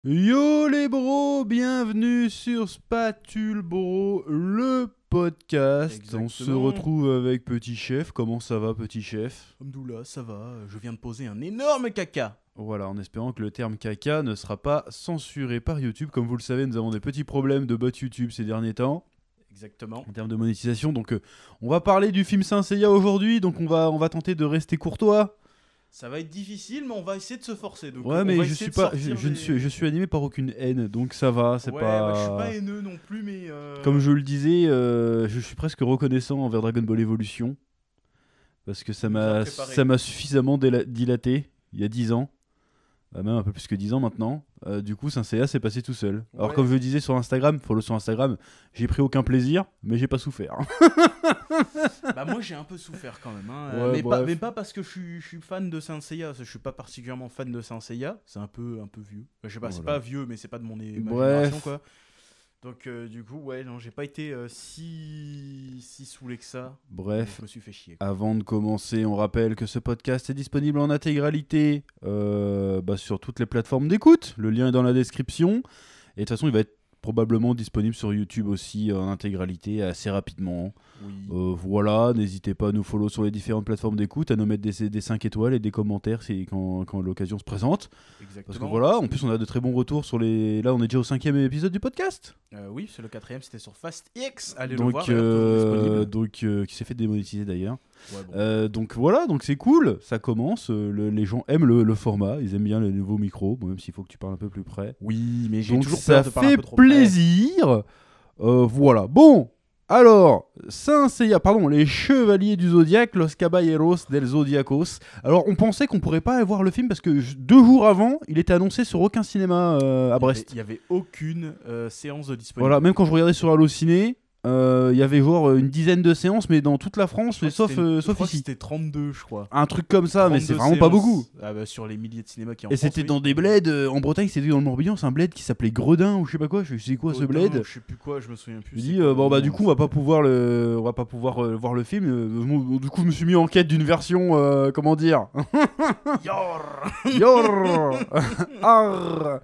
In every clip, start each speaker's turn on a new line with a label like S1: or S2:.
S1: Yo les bros, bienvenue sur Spatule Bro, le podcast.
S2: Exactement.
S1: On se retrouve avec Petit Chef. Comment ça va, Petit Chef?
S2: Alhamdoulilah, ça va, je viens de poser un énorme caca.
S1: Voilà, en espérant que le terme caca ne sera pas censuré par YouTube. Comme vous le savez, nous avons des petits problèmes de bot YouTube ces derniers temps,
S2: Exactement.
S1: en termes de monétisation. Donc on va parler du film Saint Seiya aujourd'hui, donc on va tenter de rester courtois.
S2: Ça va être difficile, mais on va essayer de se forcer. Donc,
S1: Ouais,
S2: on
S1: mais
S2: va
S1: je
S2: essayer
S1: suis
S2: de
S1: pas,
S2: sortir
S1: je suis animé par aucune haine, donc ça va, c'est
S2: ouais,
S1: pas...
S2: bah, je suis pas haineux non plus, mais...
S1: Comme je le disais, je suis presque reconnaissant envers Dragon Ball Evolution. Parce que ça
S2: Bien
S1: m'a
S2: préparé.
S1: ça m'a suffisamment dilaté, il y a 10 ans. Même un peu plus que 10 ans maintenant. Du coup, Saint Seiya s'est passé tout seul. Alors
S2: Ouais.
S1: comme je le disais sur Instagram, follow sur Instagram, j'ai pris aucun plaisir, mais j'ai pas souffert.
S2: Bah moi j'ai un peu souffert quand même, hein.
S1: Ouais, bref.
S2: mais pas parce que je suis fan de Saint Seiya, je suis pas particulièrement fan de Saint Seiya, c'est un peu vieux. Je sais pas, c'est
S1: Voilà.
S2: pas vieux, mais c'est pas de ma
S1: Bref.
S2: génération quoi. Donc du coup ouais, non, j'ai pas été si saoulé que ça.
S1: Bref,
S2: Je me suis fait chier.
S1: avant de commencer, on rappelle que ce podcast est disponible en intégralité sur toutes les plateformes d'écoute. Le lien est dans la description. Et de toute façon, il va être probablement disponible sur YouTube aussi en intégralité assez rapidement.
S2: Oui.
S1: Voilà, n'hésitez pas à nous follow sur les différentes plateformes d'écoute, à nous mettre des 5 étoiles et des commentaires quand l'occasion se présente.
S2: Exactement.
S1: Parce que voilà, en plus on a de très bons retours sur les... Là on est déjà au 5e épisode du podcast.
S2: Oui, c'est le 4ème, c'était sur Fast X. Allez le
S1: Donc,
S2: voir, toujours disponible.
S1: qui s'est fait démonétiser d'ailleurs.
S2: Ouais, bon.
S1: Donc voilà, donc c'est cool, ça commence, les gens aiment le format, ils aiment bien le nouveau micro, bon, même s'il faut que tu parles un peu plus près.
S2: Oui, mais j'ai
S1: Donc
S2: toujours
S1: ça
S2: peur de parler un
S1: fait
S2: peu trop près.
S1: plaisir. Voilà, bon, alors, Saint Seiya, pardon, les Chevaliers du Zodiaque, Los Caballeros del Zodiacos. Alors on pensait qu'on pourrait pas aller voir le film parce que 2 jours avant, il était annoncé sur aucun cinéma à Brest.
S2: Il y avait aucune séance de disponible.
S1: Voilà, même quand je regardais sur Allociné, il y avait genre une dizaine de séances, mais dans toute la France, mais sauf ici.
S2: C'était 32, je crois.
S1: Un truc comme ça, mais c'est
S2: 32
S1: vraiment pas
S2: séances.
S1: beaucoup.
S2: Ah bah, sur les milliers de cinémas qui en
S1: Et
S2: France,
S1: c'était
S2: oui.
S1: dans des bleds, en Bretagne, c'était dans le Morbihan, c'est un bled qui s'appelait Gredin ou je sais pas quoi, je sais quoi ce
S2: Godin,
S1: bled.
S2: Je sais plus quoi, je me souviens plus.
S1: Je
S2: c'est
S1: dis
S2: quoi
S1: bon
S2: le
S1: bah
S2: nom,
S1: du coup on va pas pouvoir voir le film. Du coup je me suis mis en quête d'une version comment dire.
S2: Yor.
S1: Yor Arr.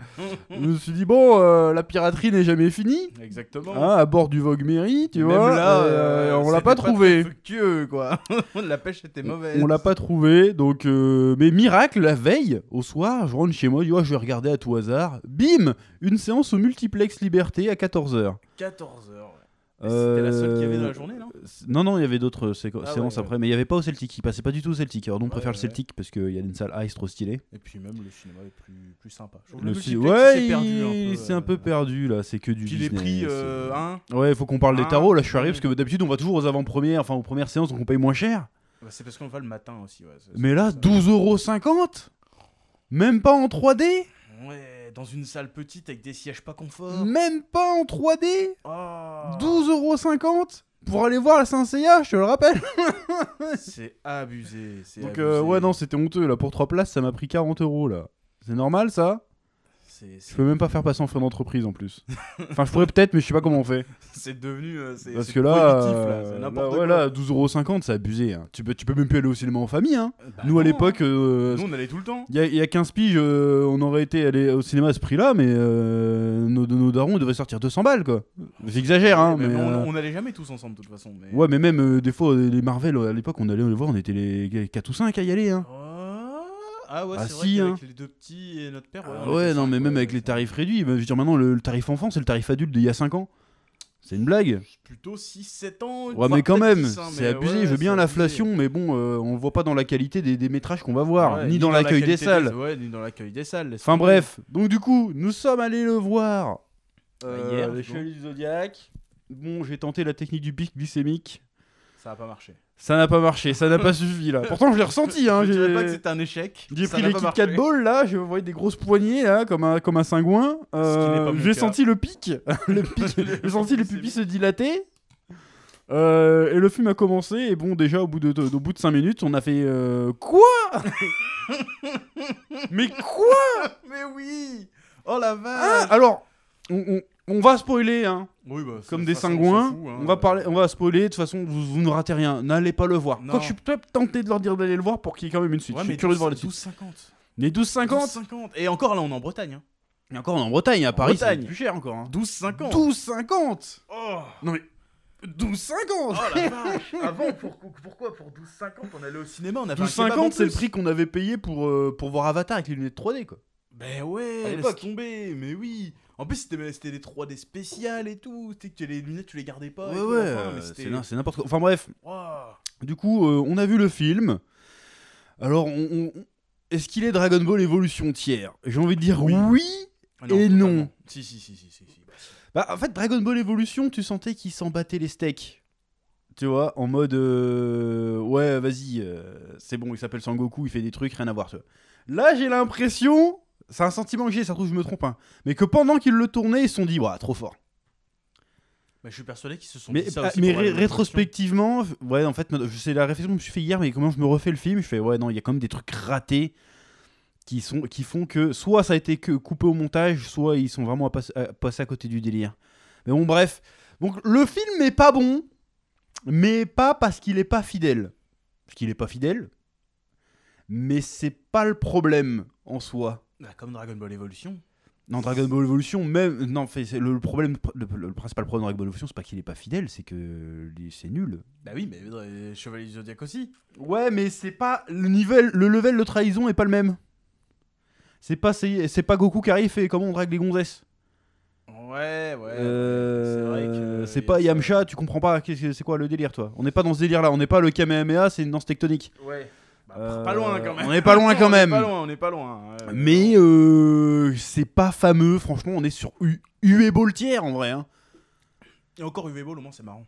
S1: Je me suis dit bon la piraterie n'est jamais finie.
S2: Exactement.
S1: Hein, à bord du Vogue Mary, tu
S2: Même
S1: vois.
S2: là,
S1: on l'a
S2: c'était
S1: pas trouvé.
S2: très fructueux, quoi. La pêche était mauvaise.
S1: On l'a pas trouvé, donc mais miracle, la veille, au soir, je rentre chez moi, je dis ouais, je vais regarder à tout hasard. Bim, une séance au multiplex Liberté à 14h.
S2: 14h, ouais. C'était la seule qu'il y avait dans la journée, non
S1: Non, il y avait d'autres
S2: Ah
S1: séances
S2: ouais.
S1: après, mais il n'y avait pas au Celtic, il passait pas du tout au Celtic. Alors nous on préfère le
S2: ouais.
S1: Celtic parce qu'il y a une salle ice trop stylée.
S2: Et puis même le cinéma est plus sympa. Je trouve
S1: Le
S2: multiplex,
S1: ouais,
S2: il s'est perdu un peu.
S1: il s'est un peu perdu là, c'est que du
S2: Puis les
S1: business.
S2: prix, hein
S1: Ouais, il faut qu'on parle des
S2: Hein
S1: tarots, là je suis arrivé parce que d'habitude on va toujours aux avant-premières, enfin aux premières séances donc on paye moins cher.
S2: Bah, c'est parce qu'on va le matin aussi, ouais.
S1: Mais là,
S2: ça.
S1: 12,50 €. Même pas en 3D.
S2: Ouais, dans une salle petite avec des sièges pas confort.
S1: Même pas en 3D.
S2: Oh,
S1: 12,50 € pour aller voir la Saint Seiya, je te le rappelle.
S2: c'est abusé.
S1: Donc
S2: abusé.
S1: ouais non, c'était honteux là, pour 3 places, ça m'a pris 40 € là. C'est normal ça? Je peux même pas faire passer en frais d'entreprise en plus. Enfin, je pourrais peut-être, mais je sais pas comment on fait.
S2: C'est devenu.
S1: Parce
S2: c'est
S1: que là,
S2: prohibitif, là, c'est n'importe
S1: ouais,
S2: quoi.
S1: là 12,50 €, c'est abusé. Hein. Tu peux même plus aller au cinéma en famille. Hein.
S2: Bah
S1: Nous à
S2: non,
S1: l'époque,
S2: Nous, on allait tout le temps.
S1: il y a 15 piges, on aurait été allé au cinéma à ce prix-là, mais nos darons devaient sortir 200 balles quoi. J'exagère, hein,
S2: Ouais,
S1: mais.
S2: on allait jamais tous ensemble, de toute façon. Mais...
S1: Ouais, mais même des fois, les Marvel à l'époque, on allait les voir, on était les 4 ou 5 à y aller. Hein.
S2: Oh. Ah ouais,
S1: Ah
S2: c'est
S1: si,
S2: vrai
S1: hein.
S2: qu'avec les deux petits et notre père.
S1: Ah
S2: on
S1: ouais,
S2: était
S1: non,
S2: cinq,
S1: mais même
S2: ouais,
S1: avec les
S2: ça-
S1: tarifs réduits, bah, je veux dire maintenant, le tarif enfant, c'est le tarif adulte d'il y a 5 ans. C'est une blague.
S2: Plutôt 6-7 ans.
S1: Ouais, mais quand
S2: peut-être
S1: même,
S2: 10, hein,
S1: c'est
S2: mais
S1: abusé.
S2: ouais,
S1: Je veux bien
S2: c'est
S1: l'inflation, mais bon, on voit pas dans la qualité des métrages qu'on va
S2: abusé.
S1: voir,
S2: Ouais,
S1: ni dans l'accueil
S2: la
S1: des
S2: qualité
S1: salles.
S2: Ouais, ni dans l'accueil des salles. laisse
S1: Enfin
S2: tomber.
S1: bref, donc du coup, nous sommes allés le voir.
S2: Hier,
S1: les
S2: donc.
S1: Chevaliers du Zodiac. Bon, j'ai tenté la technique du pic glycémique.
S2: Ça a pas marché.
S1: Ça n'a pas marché, ça n'a pas suffi là. Pourtant, je l'ai ressenti. Hein,
S2: Je dirais pas que c'était un échec.
S1: J'ai
S2: ça
S1: pris
S2: n'a
S1: les
S2: pas
S1: Kit
S2: marché.
S1: Kat Ball là, je voyais des grosses poignées là, comme un cingouin.
S2: Ce qui n'est pas mon
S1: J'ai
S2: cas.
S1: senti le pic, j'ai senti les pupilles se dilater. Et le film a commencé et bon déjà au bout de 5 minutes on a fait quoi? Mais quoi?
S2: Mais oui. Oh la
S1: Hein
S2: vache.
S1: Alors on va spoiler hein,
S2: Oui, bah, ça-
S1: comme des
S2: ça, on
S1: cingouins.
S2: s'en fout, hein.
S1: On va spoiler. De toute façon vous ne ratez rien. N'allez pas le voir.
S2: Non.
S1: Quoique je suis peut-être tenté de leur dire d'aller le voir pour qu'il y ait quand même une suite.
S2: Ouais,
S1: je
S2: mais
S1: suis curieux de voir la suite.
S2: 12,50.
S1: Les 12,50.
S2: 12,50. Et encore là, on est en Bretagne. Hein.
S1: Et encore, on est en Bretagne, à Paris,
S2: Bretagne.
S1: c'est plus cher encore. Hein.
S2: 12,50.
S1: 12,50.
S2: Oh.
S1: Non mais 12,50.
S2: Oh la vache. Avant, pourquoi pour 12,50 on allait au cinéma, on avait un kebab en
S1: 12,50, c'est le
S2: plus.
S1: prix qu'on avait payé pour voir Avatar avec les lunettes 3D, quoi.
S2: Ben ouais,
S1: À
S2: laisse
S1: l'époque.
S2: tomber, mais oui. En plus, c'était des 3D spéciales et tout. Tu sais que les lunettes, tu les gardais pas. et
S1: Ouais,
S2: tout,
S1: ouais,
S2: à la fin, mais c'était-
S1: c'est n'importe quoi. Enfin bref,
S2: Ouah.
S1: du coup, on a vu le film. Alors, est-ce qu'il est Dragon Ball Evolution tiers? J'ai envie de dire
S2: Oui.
S1: oui.
S2: Ah
S1: Et
S2: totalement.
S1: non.
S2: Si. Bah, si.
S1: Bah, en fait, Dragon Ball Evolution, tu sentais qu'il s'en battait les steaks. Tu vois, en mode ouais, vas-y, c'est bon, il s'appelle Sangoku, il fait des trucs, rien à voir. Tu vois. Là, j'ai l'impression, c'est un sentiment que j'ai, ça se trouve, je me trompe, hein, mais que pendant qu'ils le tournaient, ils se sont dit, ouais, trop fort.
S2: Bah, je suis persuadé qu'ils se sont
S1: Mais,
S2: dit ça aussi.
S1: mais
S2: pour la
S1: rétrospectivement, ouais, en fait, c'est la réflexion que je me suis fait hier, mais comment je me refais le film, je fais, ouais, non, il y a quand même des trucs ratés qui font que soit ça a été que coupé au montage, soit ils sont vraiment passés à côté du délire. Mais bon, bref. Donc, le film est pas bon, mais pas parce qu'il est pas fidèle. Parce qu'il est pas fidèle, mais c'est pas le problème en soi.
S2: Bah, comme Dragon Ball Evolution.
S1: Non, Dragon Ball Evolution, même. Non, c'est le problème. Le principal problème de Dragon Ball Evolution, c'est pas qu'il est pas fidèle, c'est que c'est nul.
S2: Bah oui, mais Chevalier du Zodiac aussi.
S1: Ouais, mais c'est pas. Le level de trahison est pas le même. C'est pas Goku qui arrive et comment on drague les gonzesses.
S2: Ouais.
S1: C'est
S2: vrai que.
S1: c'est pas Yamcha, tu comprends pas c'est quoi le délire, toi. On n'est pas dans ce délire là, on n'est pas le Kamehameha, c'est une danse tectonique.
S2: Ouais. Bah, pas loin quand même.
S1: On est pas loin quand même.
S2: On est pas loin. Ouais.
S1: Mais c'est pas fameux, franchement, on est sur Uwe tiers en vrai. Hein.
S2: Et encore UV Ball, au moins c'est marrant.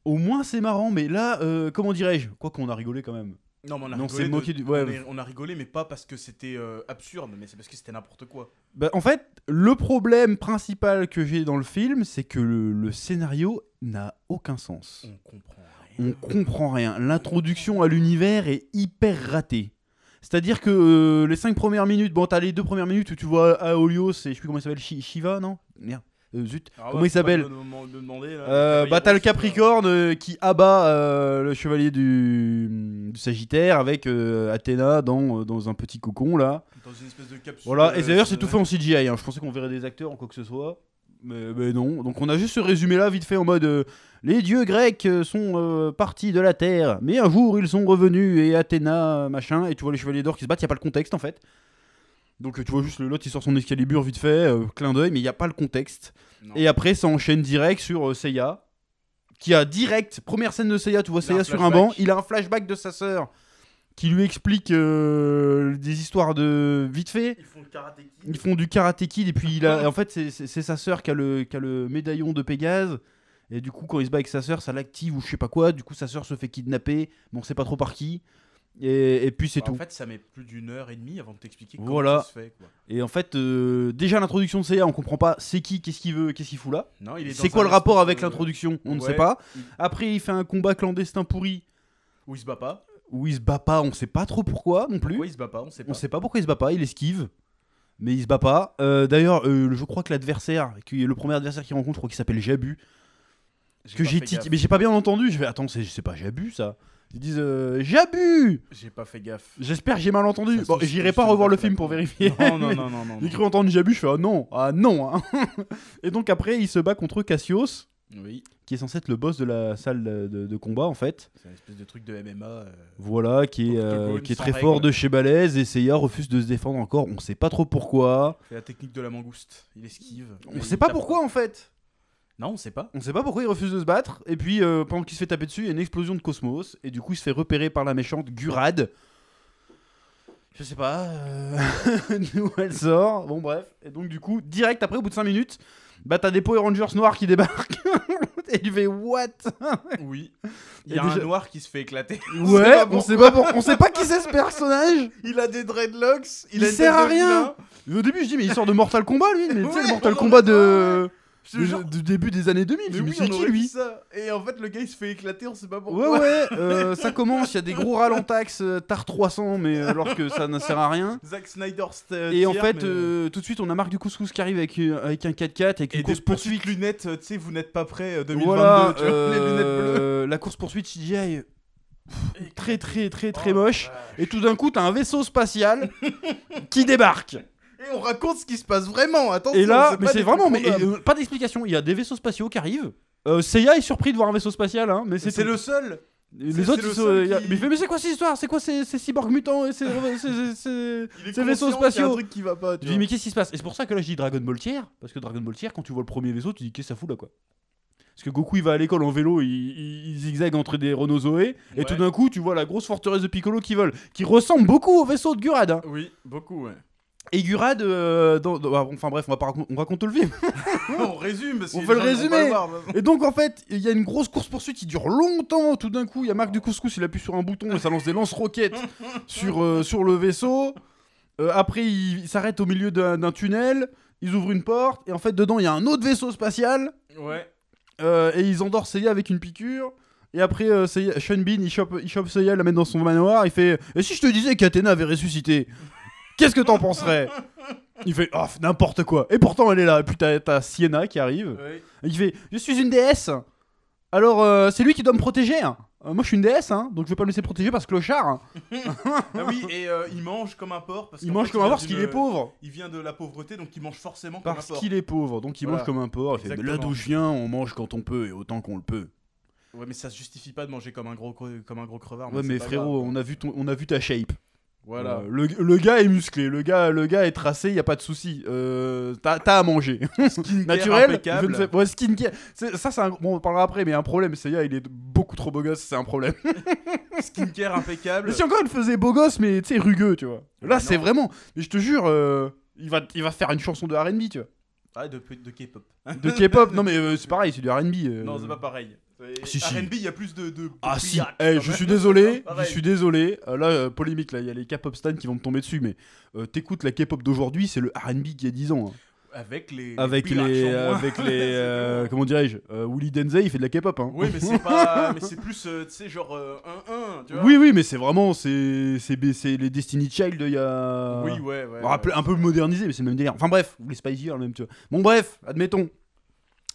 S1: Au moins c'est marrant, mais là, comment dirais-je, quoi qu'on a rigolé quand même.
S2: Non, mais on a
S1: Non,
S2: rigolé.
S1: c'est moqué du- ouais.
S2: On a rigolé, mais pas parce que c'était absurde, mais c'est parce que c'était n'importe quoi.
S1: Bah, en fait, le problème principal que j'ai dans le film, c'est que le scénario n'a aucun sens.
S2: On comprend rien.
S1: On comprend rien. L'introduction à l'univers est hyper ratée. C'est-à-dire que les 5 premières minutes, bon, t'as les 2 premières minutes où tu vois Aolios et je sais plus comment il s'appelle, Shiva, non? Merde. Zut.
S2: Alors,
S1: Comment il s'appelle? Bah, t'as le Capricorne qui abat le chevalier du Sagittaire avec Athéna dans un petit cocon là.
S2: Dans une espèce de capsule.
S1: Voilà, et d'ailleurs c'est tout fait en CGI. Hein. Je pensais qu'on verrait des acteurs en quoi que ce soit. Mais non. Donc on a juste ce résumé là vite fait en mode les dieux grecs sont partis de la terre, mais un jour ils sont revenus et Athéna machin. Et tu vois les chevaliers d'or qui se battent, y a pas le contexte en fait. Donc tu vois juste l'autre il sort son Excalibur vite fait, clin d'œil, mais il n'y a pas le contexte.
S2: Non.
S1: Et après ça enchaîne direct sur Seiya, qui a direct, première scène de Seiya, tu vois
S2: Il a
S1: Seiya
S2: un
S1: sur un
S2: flashback.
S1: banc, il a un flashback de sa sœur qui lui explique des histoires de vite fait.
S2: Ils font le Karate Kid.
S1: Ils font du Karate Kid et puis en fait c'est sa sœur qui a le médaillon de Pégase. Et du coup quand il se bat avec sa sœur ça l'active ou je sais pas quoi, du coup sa sœur se fait kidnapper, mais on sait pas trop par qui. Et puis c'est
S2: Bah,
S1: tout.
S2: En fait, ça met plus d'1h30 avant de t'expliquer
S1: Voilà.
S2: comment ça se fait. Quoi.
S1: Et en fait, déjà l'introduction de Seiya, on comprend pas c'est qui, qu'est-ce qu'il veut, qu'est-ce qu'il fout là.
S2: Non, il est
S1: C'est
S2: dans
S1: quoi
S2: un
S1: le rapport
S2: espèce
S1: avec
S2: de-
S1: l'introduction, on ne
S2: Ouais,
S1: sait pas.
S2: il-
S1: Après, il fait un combat clandestin pourri
S2: Où il se bat pas.
S1: où il se bat pas, on sait pas trop pourquoi non plus.
S2: Pourquoi il se bat pas, on sait pas.
S1: On sait pas pourquoi il se bat pas, il esquive. Mais il se bat pas. D'ailleurs, je crois que l'adversaire, le premier adversaire qu'il rencontre, je crois qu'il s'appelle Jabu. Que
S2: pas
S1: j'ai
S2: fait
S1: tiqué,
S2: gaffe.
S1: mais j'ai pas bien entendu. Je fais attends, c'est pas Jabu ça. Ils disent Jabu.
S2: J'ai pas fait gaffe.
S1: J'espère que j'ai mal entendu.
S2: Ça se
S1: Bon,
S2: trouve,
S1: j'irai
S2: c'est
S1: pas
S2: juste
S1: revoir
S2: une
S1: le
S2: ref,
S1: film
S2: là,
S1: pour
S2: quoi.
S1: vérifier.
S2: Non.
S1: J'ai cru entendre Jabu, je fais ah non hein. Et donc après il se bat contre Cassius,
S2: Oui.
S1: qui est censé être le boss de la salle de combat en fait.
S2: C'est une espèce de truc de MMA.
S1: Voilà, qui
S2: Octogone,
S1: est
S2: sans
S1: très
S2: règle.
S1: fort de chez Balèze et Seiya refuse de se défendre encore. On sait pas trop pourquoi.
S2: Fait la technique de la mangouste. Il esquive.
S1: On
S2: mais
S1: sait
S2: il
S1: pas
S2: tape
S1: pourquoi en fait.
S2: Non, on sait pas.
S1: On sait pas pourquoi il refuse de se battre. Et puis pendant qu'il se fait taper dessus, il y a une explosion de cosmos et du coup il se fait repérer par la méchante Gurad. Je sais pas d'où elle sort. Bon bref. Et donc du coup, direct après, au bout de 5 minutes, bah t'as des Power Rangers noirs qui débarquent. Et tu fais what?
S2: Oui. Il
S1: Et
S2: y a
S1: déjà-
S2: un noir qui se fait éclater.
S1: Ouais, on sait pas qui c'est ce personnage.
S2: Il a des dreadlocks.
S1: Il
S2: a une
S1: sert
S2: tête
S1: à
S2: de
S1: rien.
S2: vilain.
S1: Au début, je dis mais il sort de Mortal Kombat lui, mais tu sais
S2: Ouais,
S1: le Mortal
S2: on
S1: Kombat
S2: aurait dit
S1: du
S2: Je te jure.
S1: début des années 2000.
S2: Mais
S1: Je me
S2: oui,
S1: suis dit
S2: on
S1: qui
S2: aurait dit
S1: lui?
S2: ça. Et en fait, le gars il se fait éclater, on sait pas
S1: Ouais
S2: pourquoi.
S1: ouais, ça commence, il y a des gros ralentax TAR 300 mais alors que ça ne sert à rien.
S2: Zack Snyder
S1: Et en fait, tout de suite, on a Marc du Couscous qui arrive avec un 4x4 avec une
S2: et des
S1: course poursuite.
S2: petites lunettes, tu sais, vous n'êtes pas prêts 2022,
S1: Voilà,
S2: tu vois, les lunettes bleues.
S1: la course poursuite CGI très
S2: Oh,
S1: moche. Et tout d'un coup, t'as un vaisseau spatial qui débarque.
S2: Et on raconte ce qui se passe vraiment. Attention.
S1: Et là, mais
S2: pas
S1: c'est
S2: des
S1: vraiment,
S2: trucs
S1: mais
S2: randoms.
S1: pas d'explication. Il y a des vaisseaux spatiaux qui arrivent. Seiya est surpris de voir un vaisseau spatial, hein, mais
S2: C'est
S1: tout.
S2: le seul.
S1: Les
S2: c'est
S1: autres,
S2: le
S1: ils
S2: seul
S1: sont,
S2: qui-
S1: mais il fait, mais c'est quoi cette histoire? C'est quoi ces cyborgs mutants et ces
S2: Il est
S1: ces vaisseaux
S2: conscient qu'il y a un
S1: spatiaux?
S2: truc qui va pas.
S1: Je dis, mais qu'est-ce qui se passe? Et c'est pour ça que là, je dis Dragon Ball Tier, parce que Dragon Ball Tier, quand tu vois le premier vaisseau, tu dis, qu'est-ce que ça fout là, quoi? Parce que Goku, il va à l'école en vélo, il zigzague entre des Renault Zoé, et
S2: Ouais.
S1: tout d'un coup, tu vois la grosse forteresse de Piccolo qui vole, qui ressemble beaucoup au vaisseau de Gurad, hein.
S2: Oui, beaucoup, ouais.
S1: Et Gurad, enfin bref, on raconte tout le film.
S2: On résume. Parce
S1: On
S2: que
S1: fait le
S2: les gens, ils vont pas
S1: résumé.
S2: voir, de toute façon.
S1: Et donc en fait, il y a une grosse course-poursuite qui dure longtemps. Tout d'un coup, il y a Marc du Couscous, il appuie sur un bouton et ça lance des lance-roquettes sur le vaisseau. Après, il s'arrête au milieu d'un tunnel. Ils ouvrent une porte et en fait, dedans, il y a un autre vaisseau spatial.
S2: Ouais.
S1: Et ils endorment Seiya avec une piqûre. Et après, Sean Bean, il chope Seiya, il l'amène dans son manoir. Il fait « Et si je te disais qu'Athéna avait ressuscité, qu'est-ce que t'en penserais ?» Il fait « Oh, n'importe quoi !» Et pourtant, elle est là. Et puis t'as Sienna qui arrive.
S2: Ouais.
S1: Et il fait « Je suis une déesse. Alors, c'est lui qui doit me protéger. Moi, je suis une déesse, hein, donc je vais pas me laisser protéger par ce clochard.
S2: Ah oui, et il mange comme un porc. Parce
S1: Il
S2: qu'en
S1: mange
S2: fait,
S1: comme un
S2: vient
S1: porc parce qu'il
S2: d'une-
S1: est pauvre.
S2: Il vient de la pauvreté, donc il mange forcément comme un
S1: Parce
S2: porc.
S1: qu'il est pauvre, donc il
S2: Voilà.
S1: mange comme un porc. Il fait, mais là
S2: Exactement.
S1: d'où je viens, on mange quand on peut et autant qu'on le peut.
S2: Ouais, mais ça se justifie pas de manger comme un gros crevard.
S1: Ouais, mais
S2: c'est pas
S1: frérot,
S2: grave.
S1: on a vu ta shape.
S2: Voilà.
S1: Le gars est musclé, le gars est tracé, y a pas de souci. T'as à manger.
S2: Skincare
S1: Naturel,
S2: impeccable.
S1: je ne sais- ouais, skincare. Ça, c'est un... Bon, on parlera après, mais un problème. Seiya, il est beaucoup trop beau gosse, c'est un problème.
S2: Skincare impeccable.
S1: Mais si encore il faisait beau gosse, mais tu sais, rugueux, tu vois. Là,
S2: Ouais,
S1: c'est
S2: non.
S1: vraiment. Mais je te jure, il va faire une chanson de R&B, tu vois.
S2: Ah, de K-pop.
S1: De K-pop, non mais c'est pareil, c'est du R&B.
S2: Non, c'est pas pareil.
S1: Si, si.
S2: R&B, il y a plus de
S1: Ah si,
S2: bouillac,
S1: eh,
S2: quand
S1: je
S2: même.
S1: suis désolé, je
S2: Pareil.
S1: suis désolé. Là, polémique, là, il y a les K-pop stans qui vont me tomber dessus, mais t'écoutes la K-pop d'aujourd'hui, c'est le R&B qui a 10 ans. Hein.
S2: Avec les
S1: Avec
S2: bouillacs
S1: les,
S2: en moins.
S1: avec les,
S2: Exactement.
S1: comment dirais-je, Willy Denzey, il fait de la K-pop. Hein.
S2: Oui, mais c'est pas. Mais c'est plus, tu sais, genre 1-1, tu vois.
S1: Oui, oui, mais c'est vraiment, c'est les Destiny Child, il y a.
S2: Oui, ouais.
S1: Bon, un peu modernisé, mais c'est le même délire. Enfin bref, ou les Spice Girls même, tu vois. Bon bref, admettons.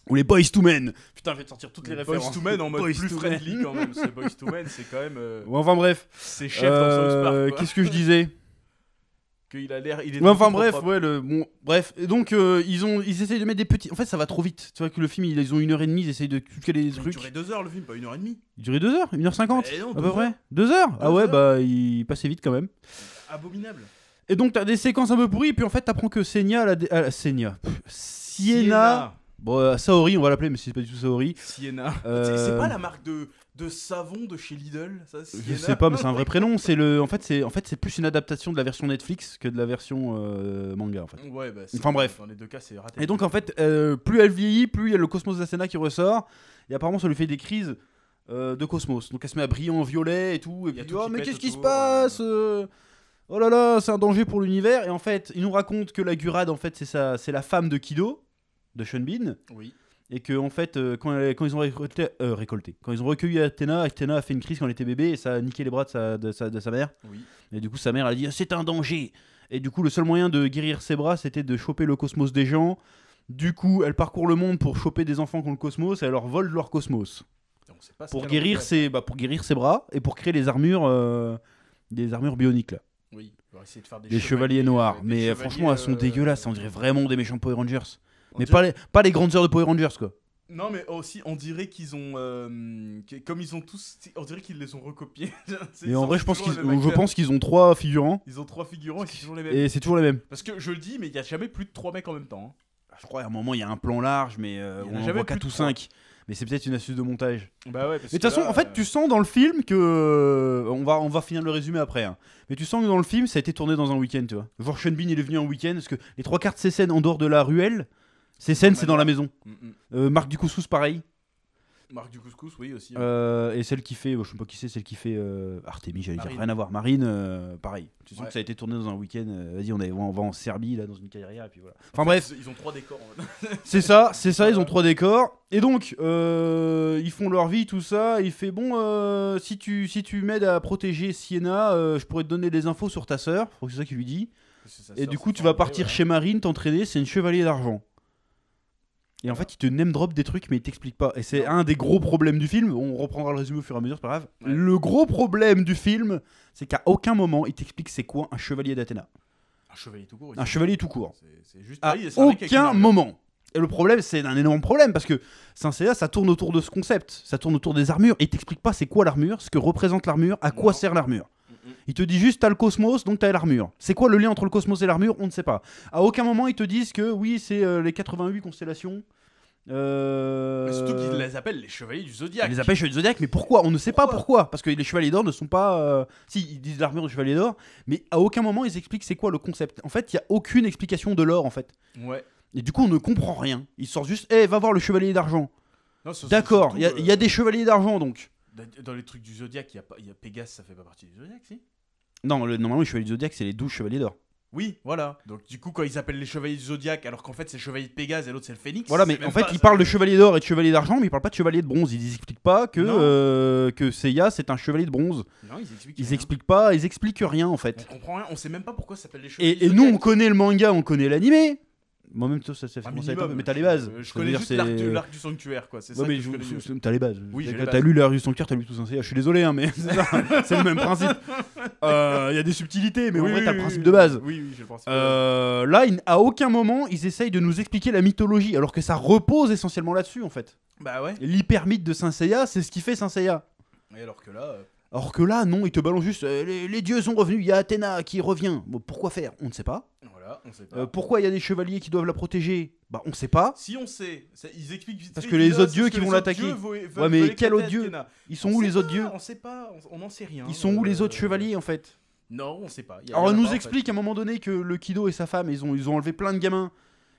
S1: Ou les Boys to Men. Putain, je vais te sortir toutes les
S2: Boys
S1: références.
S2: to Men en mode
S1: Boyz
S2: plus
S1: II Men.
S2: friendly quand même. C'est Boys to Men, c'est quand même.
S1: Ouais, enfin bref.
S2: C'est chef dans South Park. quoi.
S1: Qu'est-ce que je disais?
S2: Qu'il a l'air. Il est
S1: Ouais, enfin
S2: trop
S1: bref,
S2: propre.
S1: ouais, bon, bref. Et donc ils essayent de mettre des petits. En fait, ça va trop vite. Tu vois que le film, ils ont 1h30, ils essayent de caler des
S2: Il
S1: trucs.
S2: durait 2 heures le film, pas 1h30.
S1: Il durait 2 heures, 1h50
S2: Eh non,
S1: à
S2: 2
S1: peu près.
S2: heures.
S1: 2 heures. Ah
S2: 2
S1: ouais,
S2: heures.
S1: bah il passait vite quand même.
S2: Abominable.
S1: Et donc t'as des séquences un peu pourries, et puis en fait t'apprends que Sienna. Bon, Saori, on va l'appeler, mais c'est pas du tout Saori.
S2: Sienna.
S1: Euh,
S2: C'est pas la marque de savon de chez Lidl, ça
S1: Je
S2: Sienna
S1: sais pas, mais c'est un vrai prénom. En fait, c'est plus une adaptation de la version Netflix que de la version manga en fait.
S2: Ouais, bah,
S1: Enfin, bref.
S2: Dans les deux cas, c'est raté.
S1: Et donc en fait, plus elle vieillit, plus il y a le cosmos d'Asena qui ressort. Et apparemment, ça lui fait des crises de cosmos. Donc elle se met à briller en violet et tout. Et
S2: Il y a
S1: puis,
S2: tout
S1: oh,
S2: qui
S1: mais
S2: pète
S1: qu'est-ce qui se
S2: autour,
S1: passe Oh là là, c'est un danger pour l'univers. Et en fait, il nous raconte que la Gurad, en fait, c'est la femme de Kido, de Sean Bean.
S2: Oui.
S1: Et que en fait, quand ils ont récolté, quand ils ont recueilli Athéna a fait une crise quand elle était bébé et ça a niqué les bras de sa mère.
S2: Oui.
S1: Et du coup, sa mère elle a dit c'est un danger. Et du coup, le seul moyen de guérir ses bras, c'était de choper le cosmos des gens. Du coup, elle parcourt le monde pour choper des enfants qui ont le cosmos et elle leur vole leur cosmos
S2: On sait pas ce
S1: pour
S2: qu'elle en
S1: guérir
S2: fait.
S1: pour guérir ses bras et pour créer des armures bioniques là,
S2: Oui, on va essayer de faire des
S1: des chevaliers noirs.
S2: des
S1: Mais
S2: chevaliers,
S1: franchement, elles sont dégueulasses. On dirait vraiment des méchants Power Rangers.
S2: on
S1: Mais
S2: dirait-
S1: pas les grandes sœurs de Power Rangers quoi.
S2: Non, mais aussi, on dirait qu'ils ont. Comme ils ont tous. On dirait qu'ils les ont recopiés.
S1: Mais en vrai, je pense
S2: qu'ils
S1: qu'ils ont 3 figurants
S2: Ils ont 3 figurants et c'est toujours les mêmes.
S1: et c'est toujours les mêmes.
S2: Parce que je le dis, mais il y a jamais plus de 3 mecs en même temps. hein.
S1: Je crois qu'à un moment il y a un plan large, mais
S2: Il y en a
S1: on en
S2: jamais
S1: voit
S2: plus
S1: 4
S2: de
S1: ou
S2: trois.
S1: 5. Mais c'est peut-être une astuce de montage.
S2: Bah ouais, parce
S1: Mais de
S2: que
S1: toute façon,
S2: là,
S1: en fait, tu sens dans le film que. On va finir le résumé après. Hein. Mais tu sens que dans le film, ça a été tourné dans un week-end, tu vois. Genre, Sean Bean, il est venu en week-end, parce que les 3 quarts de ces scènes en dehors de la ruelle, ces scènes, c'est dans la maison. Marc du Couscous, pareil.
S2: Marc du couscous, oui, aussi.
S1: Et celle qui fait. Je sais pas qui c'est, celle qui fait. Artemis, j'allais dire,
S2: Marine.
S1: rien à voir. Marine, pareil. Tu sens
S2: Ouais.
S1: que ça a été tourné dans un week-end. Vas-y, on va en Serbie, là, dans une carrière, et puis voilà. Enfin bref.
S2: Ils ont 3 décors. en fait.
S1: C'est ça, ils ont 3 décors. Et donc, ils font leur vie, tout ça. Il fait bon, si tu m'aides à protéger Sienna, je pourrais te donner des infos sur ta sœur. C'est ça qu'il lui dit.
S2: C'est sa
S1: Et
S2: sœur,
S1: du coup,
S2: c'est
S1: tu vas
S2: André,
S1: partir
S2: voilà.
S1: chez Marine, t'entraîner. C'est une chevalier d'argent. Et en fait, il te name drop des trucs, mais il t'explique pas. Et c'est
S2: Non.
S1: un des gros problèmes du film. On reprendra le résumé au fur et à mesure, c'est pas grave.
S2: Ouais.
S1: Le gros problème du film, c'est qu'à aucun moment, il t'explique c'est quoi un chevalier d'Athéna.
S2: Un Un chevalier tout court.
S1: Un chevalier tout court.
S2: C'est juste.
S1: À
S2: oui, c'est un mec avec une
S1: aucun
S2: armure.
S1: moment. Et le problème, c'est un énorme problème parce que Saint Seiya, ça tourne autour de ce concept. Ça tourne autour des armures et il t'explique pas c'est quoi l'armure, ce que représente l'armure, à quoi
S2: Non.
S1: sert l'armure.
S2: Mm, mm.
S1: Il te dit juste t'as le cosmos, donc t'as l'armure. C'est quoi le lien entre le cosmos et l'armure? On ne sait pas. À aucun moment ils te disent que oui, c'est les 88 constellations.
S2: Mais surtout qu'ils les appellent les chevaliers du zodiaque.
S1: Ils les appellent chevaliers du zodiaque, mais pourquoi? On ne sait pas
S2: Pourquoi
S1: pourquoi. Parce que les chevaliers d'or ne sont pas. Si, ils disent l'armure du chevalier d'or, mais à aucun moment ils expliquent c'est quoi le concept. En fait, il n'y a aucune explication de l'or en fait.
S2: Ouais.
S1: Et du coup, on ne comprend rien. Ils sortent juste, va voir le chevalier d'argent.
S2: Non,
S1: D'accord,
S2: surtout,
S1: il y a des chevaliers d'argent donc.
S2: Dans les trucs du zodiaque, il y a Pégase, ça fait pas partie du zodiaque, si?
S1: Non, normalement, les chevaliers du zodiaque, c'est les 12 chevaliers d'or.
S2: Oui, voilà. Donc du coup, quand ils appellent les chevaliers du zodiaque, alors qu'en fait c'est le chevalier de Pégase et l'autre c'est le phénix.
S1: Voilà, mais en fait, ils parlent de chevalier d'or et de chevalier d'argent, mais ils parlent pas de chevalier de bronze. Ils expliquent pas que Seiya, c'est un chevalier de bronze.
S2: Non, ils expliquent.
S1: Ils
S2: rien.
S1: expliquent pas, ils expliquent rien en fait.
S2: On comprend rien, on sait même pas pourquoi ça s'appelle les chevaliers.
S1: Et
S2: du
S1: nous, on
S2: zodiaque.
S1: commenît le manga, on connaît l'animé. Moi, même toi, ça fait
S2: Un
S1: commencer à être un peu-
S2: minimum.
S1: mais t'as les bases.
S2: Je
S1: Ça
S2: connais
S1: veut dire,
S2: juste
S1: c'est-
S2: l'arc du sanctuaire, quoi. C'est
S1: Ouais,
S2: ça
S1: mais
S2: que je connais mieux.
S1: t'as les bases.
S2: Oui, j'ai les
S1: T'as
S2: bases.
S1: lu l'heure du sanctuaire, t'as lu tout Saint-Seiya. Je suis désolé, hein, mais c'est ça. C'est le même principe. Il y a des subtilités, mais en
S2: Oui,
S1: vrai,
S2: oui,
S1: t'as le
S2: oui,
S1: principe
S2: oui,
S1: de base.
S2: Oui, oui, j'ai le principe.
S1: Là, à aucun moment, ils essayent de nous expliquer la mythologie, alors que ça repose essentiellement là-dessus, en fait.
S2: Bah ouais.
S1: L'hypermythe de Saint Seiya, c'est ce qui fait Saint Seiya.
S2: Et alors que là.
S1: Alors que là, non, ils te balancent juste les dieux sont revenus, il y a Athéna qui revient. Bon, pourquoi faire? On ne sait pas.
S2: Voilà, on sait pas.
S1: Pourquoi il y a des chevaliers qui doivent la protéger? Bah, on sait pas.
S2: Si on sait, ils expliquent vite
S1: Parce
S2: fait
S1: que les
S2: qu'ils
S1: autres
S2: osent,
S1: dieux
S2: parce
S1: qui
S2: que
S1: vont
S2: les autres
S1: l'attaquer.
S2: dieux
S1: Ouais, mais
S2: veulent
S1: quel
S2: éclater
S1: autre dieu?
S2: Athéna.
S1: Ils sont où les autres dieux?
S2: On sait pas, on n'en sait rien.
S1: Ils sont où les autres chevaliers en fait?
S2: Non, on sait pas.
S1: Alors,
S2: on
S1: on nous explique à un moment donné que le Kido et sa femme, ils ont enlevé plein de gamins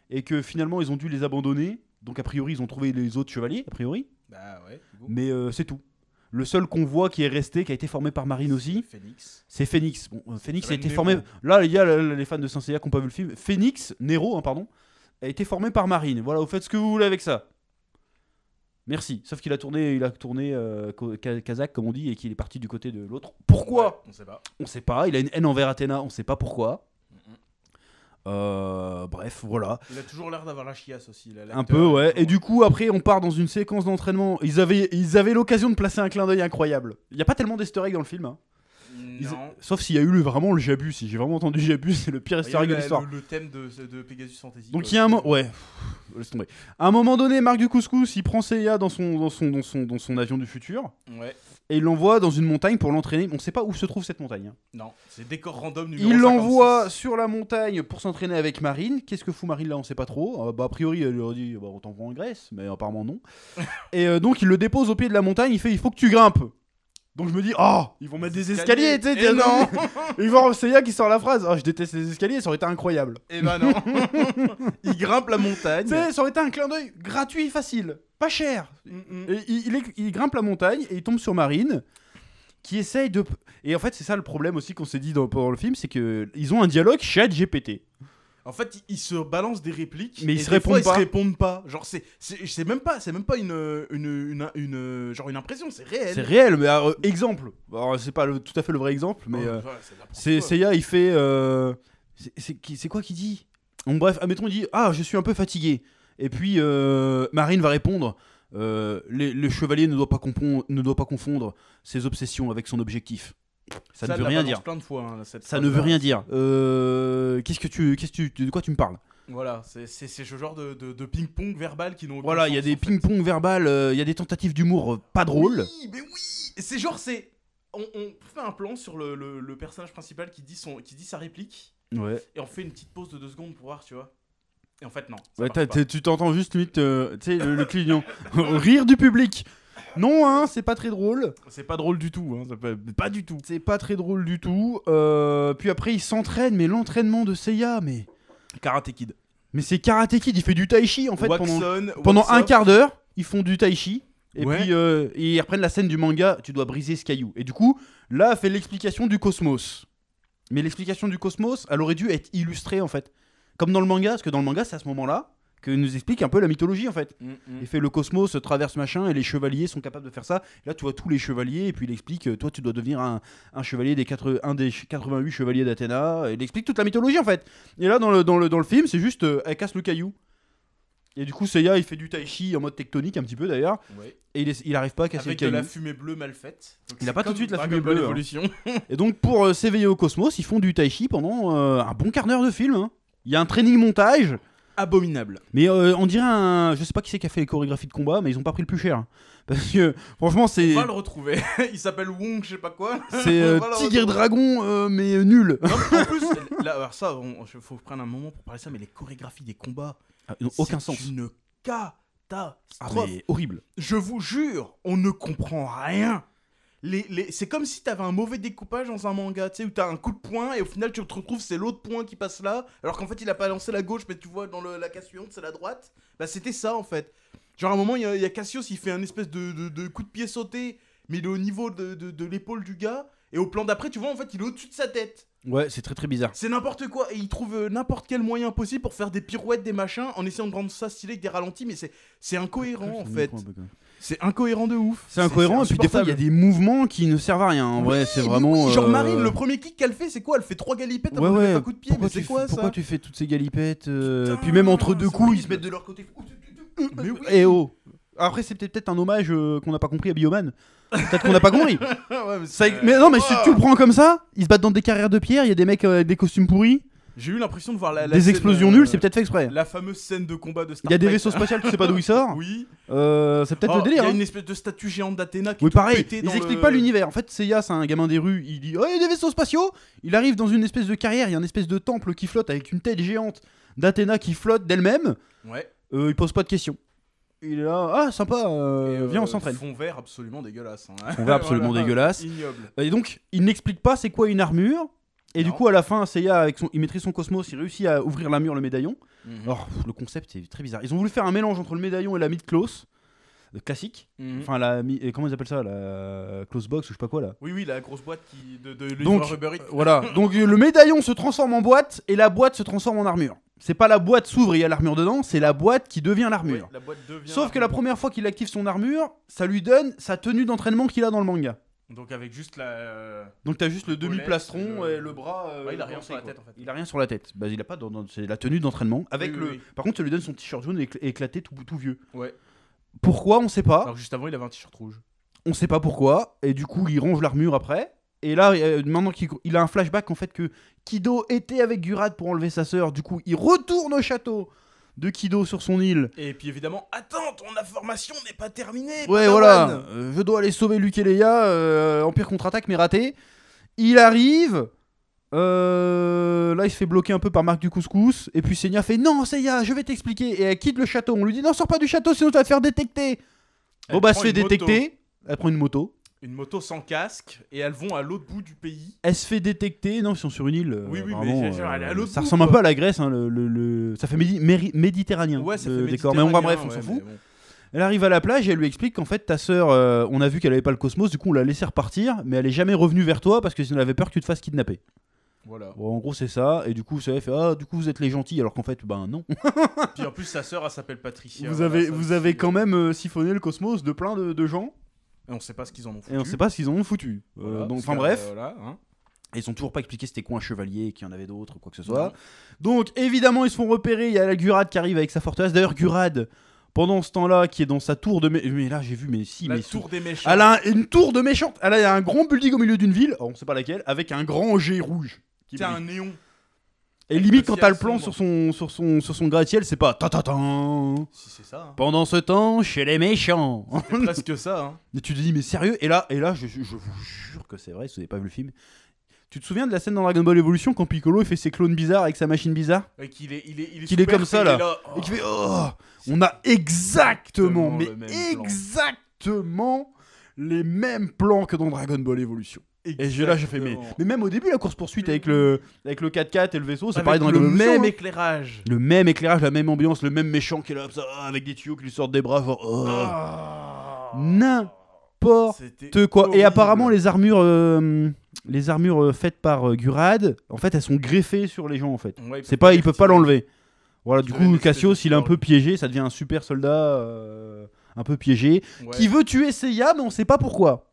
S1: et que finalement ils ont dû les abandonner. Donc, a priori, ils ont trouvé les autres chevaliers, a priori.
S2: Bah ouais, du coup.
S1: Mais c'est tout. Le seul convoi qui est resté, qui a été formé par Marine aussi,
S2: Phénix.
S1: c'est Phénix. Bon, Phénix a
S2: Reine
S1: été
S2: Nero.
S1: formé. Là, il y a les fans de Saint Seiya qui n'ont pas vu le film. Phénix, Nero, hein, pardon, a été formé par Marine. Voilà, vous faites ce que vous voulez avec ça. Merci. Sauf qu'il a tourné kazakh, comme on dit, et qu'il est parti du côté de l'autre. Pourquoi?
S2: Ouais, on sait pas.
S1: On sait pas. Il a une haine envers Athéna, on sait pas pourquoi. Bref, voilà.
S2: Il a toujours l'air d'avoir la chiasse aussi. Là,
S1: Un peu, ouais. Et du coup, après, on part dans une séquence d'entraînement. Ils avaient l'occasion de placer un clin d'œil incroyable. Il n'y a pas tellement d'easter eggs dans le film. Hein.
S2: Non.
S1: Sauf s'il y a eu vraiment le Jabus. Si j'ai vraiment entendu Jabus, c'est le pire easter egg de l'histoire.
S2: Le thème de Pegasus Fantasy.
S1: Donc il y a un moment, ouais, laisse tomber. À un moment donné, Marc du Couscous, il prend Seiya dans son avion du futur
S2: Ouais.
S1: et il l'envoie dans une montagne pour l'entraîner. On sait pas où se trouve cette montagne. Hein.
S2: Non, c'est décor random numéro
S1: Il
S2: 56.
S1: l'envoie sur la montagne pour s'entraîner avec Marine. Qu'est-ce que fout Marine là? On sait pas trop. A priori, elle lui a dit on t'envoie en Grèce, mais apparemment non. Et donc il le dépose au pied de la montagne. Il fait il faut que tu grimpes. Donc je me dis, ils vont mettre des escaliers, tu sais.
S2: Et non.
S1: Ils vont Seiya qui sort la phrase, je déteste les escaliers, ça aurait été incroyable.
S2: Et bah non. Il grimpe la montagne.
S1: Tu sais, ça aurait été un clin d'œil gratuit, facile, pas cher. Et il grimpe la montagne et il tombe sur Marine, qui essaye de... Et en fait, c'est ça le problème aussi qu'on s'est dit pendant le film, c'est qu'ils ont un dialogue chat GPT.
S2: En fait, ils se balancent des répliques,
S1: Mais ils
S2: et
S1: se
S2: des fois,
S1: répondent pas.
S2: Ils se répondent pas. Genre, c'est même pas une impression, c'est réel.
S1: C'est réel, mais exemple. Alors, c'est pas tout à fait le vrai exemple, mais
S2: Oh, voilà, c'est n'importe
S1: c'est
S2: quoi.
S1: Seiya, il fait... c'est quoi qu'il dit? Bon, bref, admettons, il dit, je suis un peu fatigué. Et puis, Marine va répondre... le chevalier ne doit pas confondre ses obsessions avec son objectif. Ça ne veut
S2: la
S1: rien
S2: balance
S1: dire.
S2: plein de fois, hein, cette
S1: Ça ne
S2: phrase-là.
S1: veut rien dire. De quoi tu me parles?
S2: Voilà, c'est ce genre de ping-pong verbal qui n'ont aucun
S1: Voilà, il y a
S2: sens,
S1: des
S2: en fait.
S1: ping-pong verbal, il y a des tentatives d'humour pas drôles.
S2: Oui, mais oui. C'est genre, on fait un plan sur le personnage principal qui dit sa réplique,
S1: Ouais.
S2: et on fait une petite pause de 2 secondes pour voir, tu vois. Et en fait, non. ça
S1: Ouais,
S2: marche pas.
S1: tu t'entends juste limite, tu sais, le clignot. Rire du public. Non, hein, c'est pas très drôle.
S2: C'est pas drôle du tout, hein. Pas du tout.
S1: C'est pas très drôle du tout. Puis après, il s'entraîne, mais l'entraînement de Seiya, mais
S2: Karate Kid.
S1: c'est Karate Kid. Il fait du tai chi en fait
S2: Waxon,
S1: pendant
S2: Wax
S1: un
S2: Off.
S1: quart d'heure. Ils font du tai chi. Et
S2: Ouais.
S1: puis ils reprennent la scène du manga. Tu dois briser ce caillou. Et du coup, là, fait l'explication du cosmos. Mais l'explication du cosmos, elle aurait dû être illustrée en fait, comme dans le manga, parce que dans le manga, c'est à ce moment-là que nous explique un peu la mythologie en fait. Il fait le cosmos traverse machin et les chevaliers sont capables de faire ça. Et là, tu vois tous les chevaliers et puis il explique toi, tu dois devenir un chevalier un des 88 chevaliers d'Athéna. Et il explique toute la mythologie en fait. Et là, dans le film, c'est juste elle casse le caillou. Et du coup, Seiya, il fait du tai chi en mode tectonique un petit peu d'ailleurs.
S2: Ouais.
S1: Et il arrive pas à casser
S2: Avec
S1: le
S2: de
S1: caillou.
S2: la fumée bleue mal faite. Donc,
S1: Il
S2: c'est
S1: a pas tout de
S2: comme
S1: suite la
S2: Dragon
S1: fumée
S2: Ball
S1: bleue, hein.
S2: Evolution.
S1: Et donc, pour s'éveiller au cosmos, ils font du tai chi pendant un bon quart d'heure de film. Hein. Il y a un training montage.
S2: Abominable.
S1: Mais on dirait un. Je sais pas qui c'est qui a fait les chorégraphies de combat, mais ils ont pas pris le plus cher. Parce que franchement, c'est.
S2: On va le retrouver. Il s'appelle Wong, je sais pas quoi.
S1: C'est
S2: On va le
S1: Tigre et
S2: retrouver.
S1: Dragon, mais nul.
S2: Non, mais en plus, là, alors ça, faut prendre un moment pour parler de ça, mais les chorégraphies des combats,
S1: Ils n'ont aucun sens.
S2: C'est une catastrophe.
S1: Ah, mais horrible.
S2: Je vous jure, on ne comprend rien. C'est comme si t'avais un mauvais découpage dans un manga, tu sais, où t'as un coup de poing et au final tu te retrouves c'est l'autre poing qui passe là, alors qu'en fait il a pas lancé la gauche, mais tu vois dans la case suivante c'est la droite. Bah c'était ça en fait. Genre à un moment il y a Cassius, il fait un espèce de coup de pied sauté, mais il est au niveau de l'épaule du gars, et au plan d'après tu vois en fait il est au-dessus de sa tête.
S1: Ouais, c'est très très bizarre.
S2: C'est n'importe quoi, et il trouve n'importe quel moyen possible pour faire des pirouettes, des machins, en essayant de rendre ça stylé avec des ralentis, mais c'est incohérent en fait. C'est incohérent de ouf.
S1: C'est incohérent, et puis des fois il y a des mouvements qui ne servent à rien. En vrai, c'est vraiment.
S2: Oui, genre Marine, le premier kick qu'elle fait, c'est quoi? Elle fait 3 galipettes
S1: Ouais,
S2: avant de
S1: ouais.
S2: mettre un coup de pied, mais c'est quoi ça?
S1: Pourquoi tu fais toutes ces galipettes
S2: Putain,
S1: puis même entre deux
S2: c'est
S1: coups, ils
S2: horrible.
S1: se mettent de leur côté.
S2: Mais oui.
S1: Eh oh. Après, c'est peut-être un hommage qu'on n'a pas compris à Bioman. Peut-être qu'on n'a pas compris.
S2: Ouais, mais
S1: Ça-
S2: c'est-
S1: mais non, mais si
S2: Oh.
S1: tu le prends comme ça, ils se battent dans des carrières de pierre, il y a des mecs avec des costumes pourris,
S2: J'ai eu l'impression de voir la
S1: des
S2: scène,
S1: explosions nulles, c'est peut-être fait exprès.
S2: la fameuse scène de combat de Star
S1: Il y a des
S2: Trek.
S1: vaisseaux spatials, tu sais pas d'où ils sortent.
S2: Oui.
S1: C'est peut-être le
S2: Oh,
S1: délire.
S2: Il y a
S1: Hein.
S2: une espèce de statue géante d'Athéna qui
S1: Oui,
S2: est toute
S1: pareil,
S2: pétée
S1: ils
S2: dans
S1: expliquent
S2: le-
S1: pas l'univers. En fait, Seiya, c'est un gamin des rues. Il dit oh, il y a des vaisseaux spatiaux. Il arrive dans une espèce de carrière, il y a une espèce de temple qui flotte avec une tête géante d'Athéna qui flotte d'elle-même.
S2: Ouais.
S1: Il pose pas de questions. Il est là, ah sympa,
S2: Et,
S1: viens, on s'entraîne.
S2: Fond vert absolument dégueulasse. Hein.
S1: Fond vert absolument dégueulasse.
S2: Ignoble.
S1: Et donc, il n'explique pas c'est quoi une armure. Et du
S2: Non.
S1: coup, à la fin, Seiya, il maîtrise son cosmos, il réussit à ouvrir l'armure, le médaillon.
S2: Mhm.
S1: Alors, le concept est très bizarre. Ils ont voulu faire un mélange entre le médaillon et la mid-close classique.
S2: Mhm.
S1: Enfin, comment ils appellent ça, la close box ou je sais pas quoi là.
S2: Oui, la grosse boîte de
S1: Donc,
S2: livreur Uber Eats.
S1: Voilà. Donc, le médaillon se transforme en boîte et la boîte se transforme en armure. C'est pas la boîte s'ouvre et il y a l'armure dedans, c'est la boîte qui devient l'armure.
S2: Ouais, la boîte devient
S1: Sauf que la première fois qu'il active son armure, ça lui donne sa tenue d'entraînement qu'il a dans le manga.
S2: Donc avec juste la...
S1: Donc t'as juste le
S2: Le collet,
S1: demi-plastron
S2: le-
S1: et le bras.
S2: Ouais, il a rien
S1: lancé,
S2: sur la
S1: quoi.
S2: tête, en fait.
S1: Il a rien sur la tête. Bah, il a pas c'est la tenue d'entraînement. Avec
S2: Oui,
S1: le.
S2: oui.
S1: Par contre, ça lui donne son t-shirt jaune éclaté tout vieux.
S2: Ouais.
S1: Pourquoi on sait pas.
S2: Alors juste avant, il avait un t-shirt rouge.
S1: On sait pas pourquoi. Et du coup, il range l'armure après. Et là, maintenant qu'il a un flashback en fait que Kido était avec Gurad pour enlever sa sœur. Du coup, il retourne au château de Kido sur son île.
S2: Et puis évidemment, attends, ton information n'est pas terminée.
S1: Ouais,
S2: Padawan.
S1: voilà. Je dois aller sauver Luke et Leia. Empire contre-attaque, mais raté. Il arrive. Là, il se fait bloquer un peu par Marc du Couscous. Et puis Seiya fait non, Seiya, je vais t'expliquer. Et elle quitte le château. On lui dit non, sors pas du château, sinon tu vas te faire détecter. Bon, bah, elle se
S2: prend
S1: fait
S2: une moto.
S1: détecter. Elle prend une moto.
S2: Une moto sans casque et elles vont à l'autre bout du pays.
S1: Elle se fait détecter. Non, ils sont sur une île.
S2: Oui, oui,
S1: vraiment,
S2: mais elle est à l'autre
S1: ça
S2: bout,
S1: ressemble un
S2: quoi.
S1: peu à la Grèce. Hein, ça fait méditerranéen.
S2: Ouais, ça
S1: le
S2: fait
S1: décor. Mais on va, bref,
S2: méditerranéen,
S1: on s'en
S2: ouais,
S1: fout.
S2: mais bon.
S1: Elle arrive à la plage et elle lui explique qu'en fait ta sœur, on a vu qu'elle avait pas le cosmos, du coup on l'a laissée repartir, mais elle est jamais revenue vers toi parce que sinon elle avait peur que tu te fasses kidnapper.
S2: Voilà.
S1: Bon, en gros c'est ça, et du coup ça fait ah du coup vous êtes les gentils alors qu'en fait ben non.
S2: Puis en plus, sa sœur, elle s'appelle Patricia.
S1: vous
S2: voilà,
S1: avez,
S2: ça
S1: vous
S2: aussi,
S1: avez quand même siphonné le cosmos de plein de gens
S2: Et on sait pas ce qu'ils en ont foutu.
S1: et on sait pas ce qu'ils en ont foutu.
S2: Voilà,
S1: Donc
S2: parce
S1: enfin
S2: que,
S1: bref,
S2: voilà, hein.
S1: et ils ont toujours pas expliqué c'était quoi un chevalier, qu'il y en avait d'autres, quoi que ce
S2: Non.
S1: soit. Donc évidemment ils se font repérer, il y a la Gurad qui arrive avec sa forteresse. D'ailleurs Gurad pendant ce temps-là qui est dans sa tour de mais là j'ai vu mais si
S2: La
S1: mais
S2: tour des méchants.
S1: elle a une tour de méchante. Elle a un grand building au milieu d'une ville, on sait pas laquelle, avec un grand jet rouge. Qui
S2: C'est un
S1: brille.
S2: néon.
S1: Et
S2: avec
S1: limite
S2: le
S1: quand t'as le
S2: ciel
S1: plan
S2: sombre.
S1: sur son gratte-ciel, c'est pas ta ta ta.
S2: Si c'est ça. Hein.
S1: Pendant ce temps, chez les méchants.
S2: C'est presque ça. Hein.
S1: Et tu te dis mais sérieux. Et là je vous jure que c'est vrai. Si vous n'avez pas vu le film, tu te souviens de la scène dans Dragon Ball Evolution quand Piccolo il fait ses clones bizarres avec sa machine bizarre
S2: Et qu'il est
S1: Qu'il est
S2: super
S1: comme ça,
S2: fait,
S1: là.
S2: il est
S1: et qui fait oh, on a exactement,
S2: exactement
S1: mais
S2: le même plan.
S1: exactement les mêmes plans que dans Dragon Ball Evolution. Et là, j'ai fait, mais même au début, la course-poursuite avec le 4x4 et le vaisseau, c'est pareil dans
S2: le
S1: Dragon Ball
S2: même
S1: Evolution, hein.
S2: éclairage.
S1: Le même éclairage, la même ambiance, le même méchant qui est là, comme ça, avec des tuyaux qui lui sortent des bras, genre, oh.
S2: Ah.
S1: N'importe
S2: C'était
S1: quoi. Et
S2: horrible.
S1: apparemment, les armures faites par Gurad, en fait, elles sont greffées sur les gens, en fait.
S2: Ouais,
S1: C'est pas, ils peuvent pas l'enlever. Voilà, du
S2: Sur
S1: coup,
S2: une espèce
S1: Cassios,
S2: de
S1: il est un
S2: corde.
S1: peu piégé, ça devient un super soldat un peu piégé,
S2: Ouais.
S1: qui veut tuer Seiya, mais on sait pas pourquoi.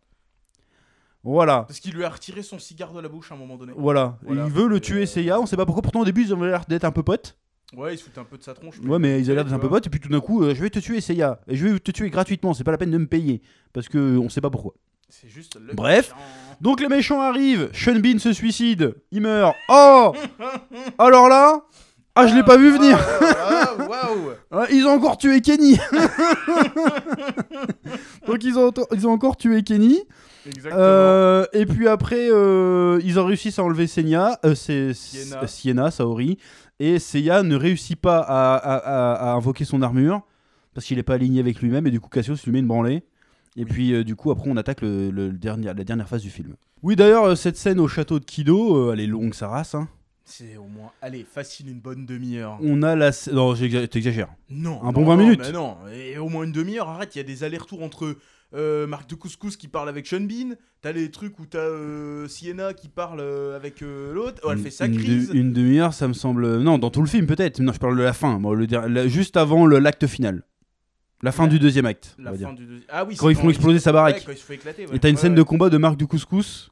S1: Voilà.
S2: Parce qu'il lui a retiré son cigare de la bouche à un moment donné.
S1: Voilà.
S2: Voilà.
S1: Il veut le tuer Seiya, on sait pas pourquoi. Pourtant au début ils ont l'air d'être un peu potes.
S2: Ouais, il se fout un peu de sa tronche.
S1: Ouais, mais ils ont l'air d'être un peu
S2: potes.
S1: potes, et puis tout d'un coup, je vais te tuer, Seiya. Et je vais te tuer gratuitement, c'est pas la peine de me payer. Parce que on sait pas pourquoi.
S2: C'est juste le
S1: Bref.
S2: méchant.
S1: Donc les méchants arrivent, Sean Bean se suicide, il meurt. Oh alors là, ah je l'ai pas vu venir.
S2: Waouh.
S1: Ils ont encore tué Kenny. Donc ils ont encore tué Kenny.
S2: Exactement.
S1: Et puis après, ils ont réussi à enlever Sienna, Saori. Et Seiya ne réussit pas à invoquer son armure parce qu'il est pas aligné avec lui-même. Et du coup, Cassius lui met une branlée. Et puis du coup, après, on attaque la dernière phase du film. Oui, d'ailleurs, cette scène au château de Kido, elle est longue, sa race. Hein.
S2: C'est au moins, allez, facile une bonne demi-heure.
S1: On a la... Non, t'exagères.
S2: Non.
S1: Un bon 20 minutes.
S2: Mais non, et au moins une demi-heure. Arrête, il y a des allers-retours entre Marc de Couscous qui parle avec Sean Bean. T'as les trucs où t'as Sienna qui parle avec l'autre. Oh, elle fait sa crise.
S1: Une demi-heure, ça me semble... Non, dans tout le film, peut-être. Non, je parle de la fin. Moi, juste avant l'acte final. La fin du deuxième acte.
S2: La fin du deuxième... Ah oui,
S1: quand ils font exploser sa baraque.
S2: Ouais, quand ils se font éclater.
S1: Ouais. Et t'as une scène de combat de Marc du Couscous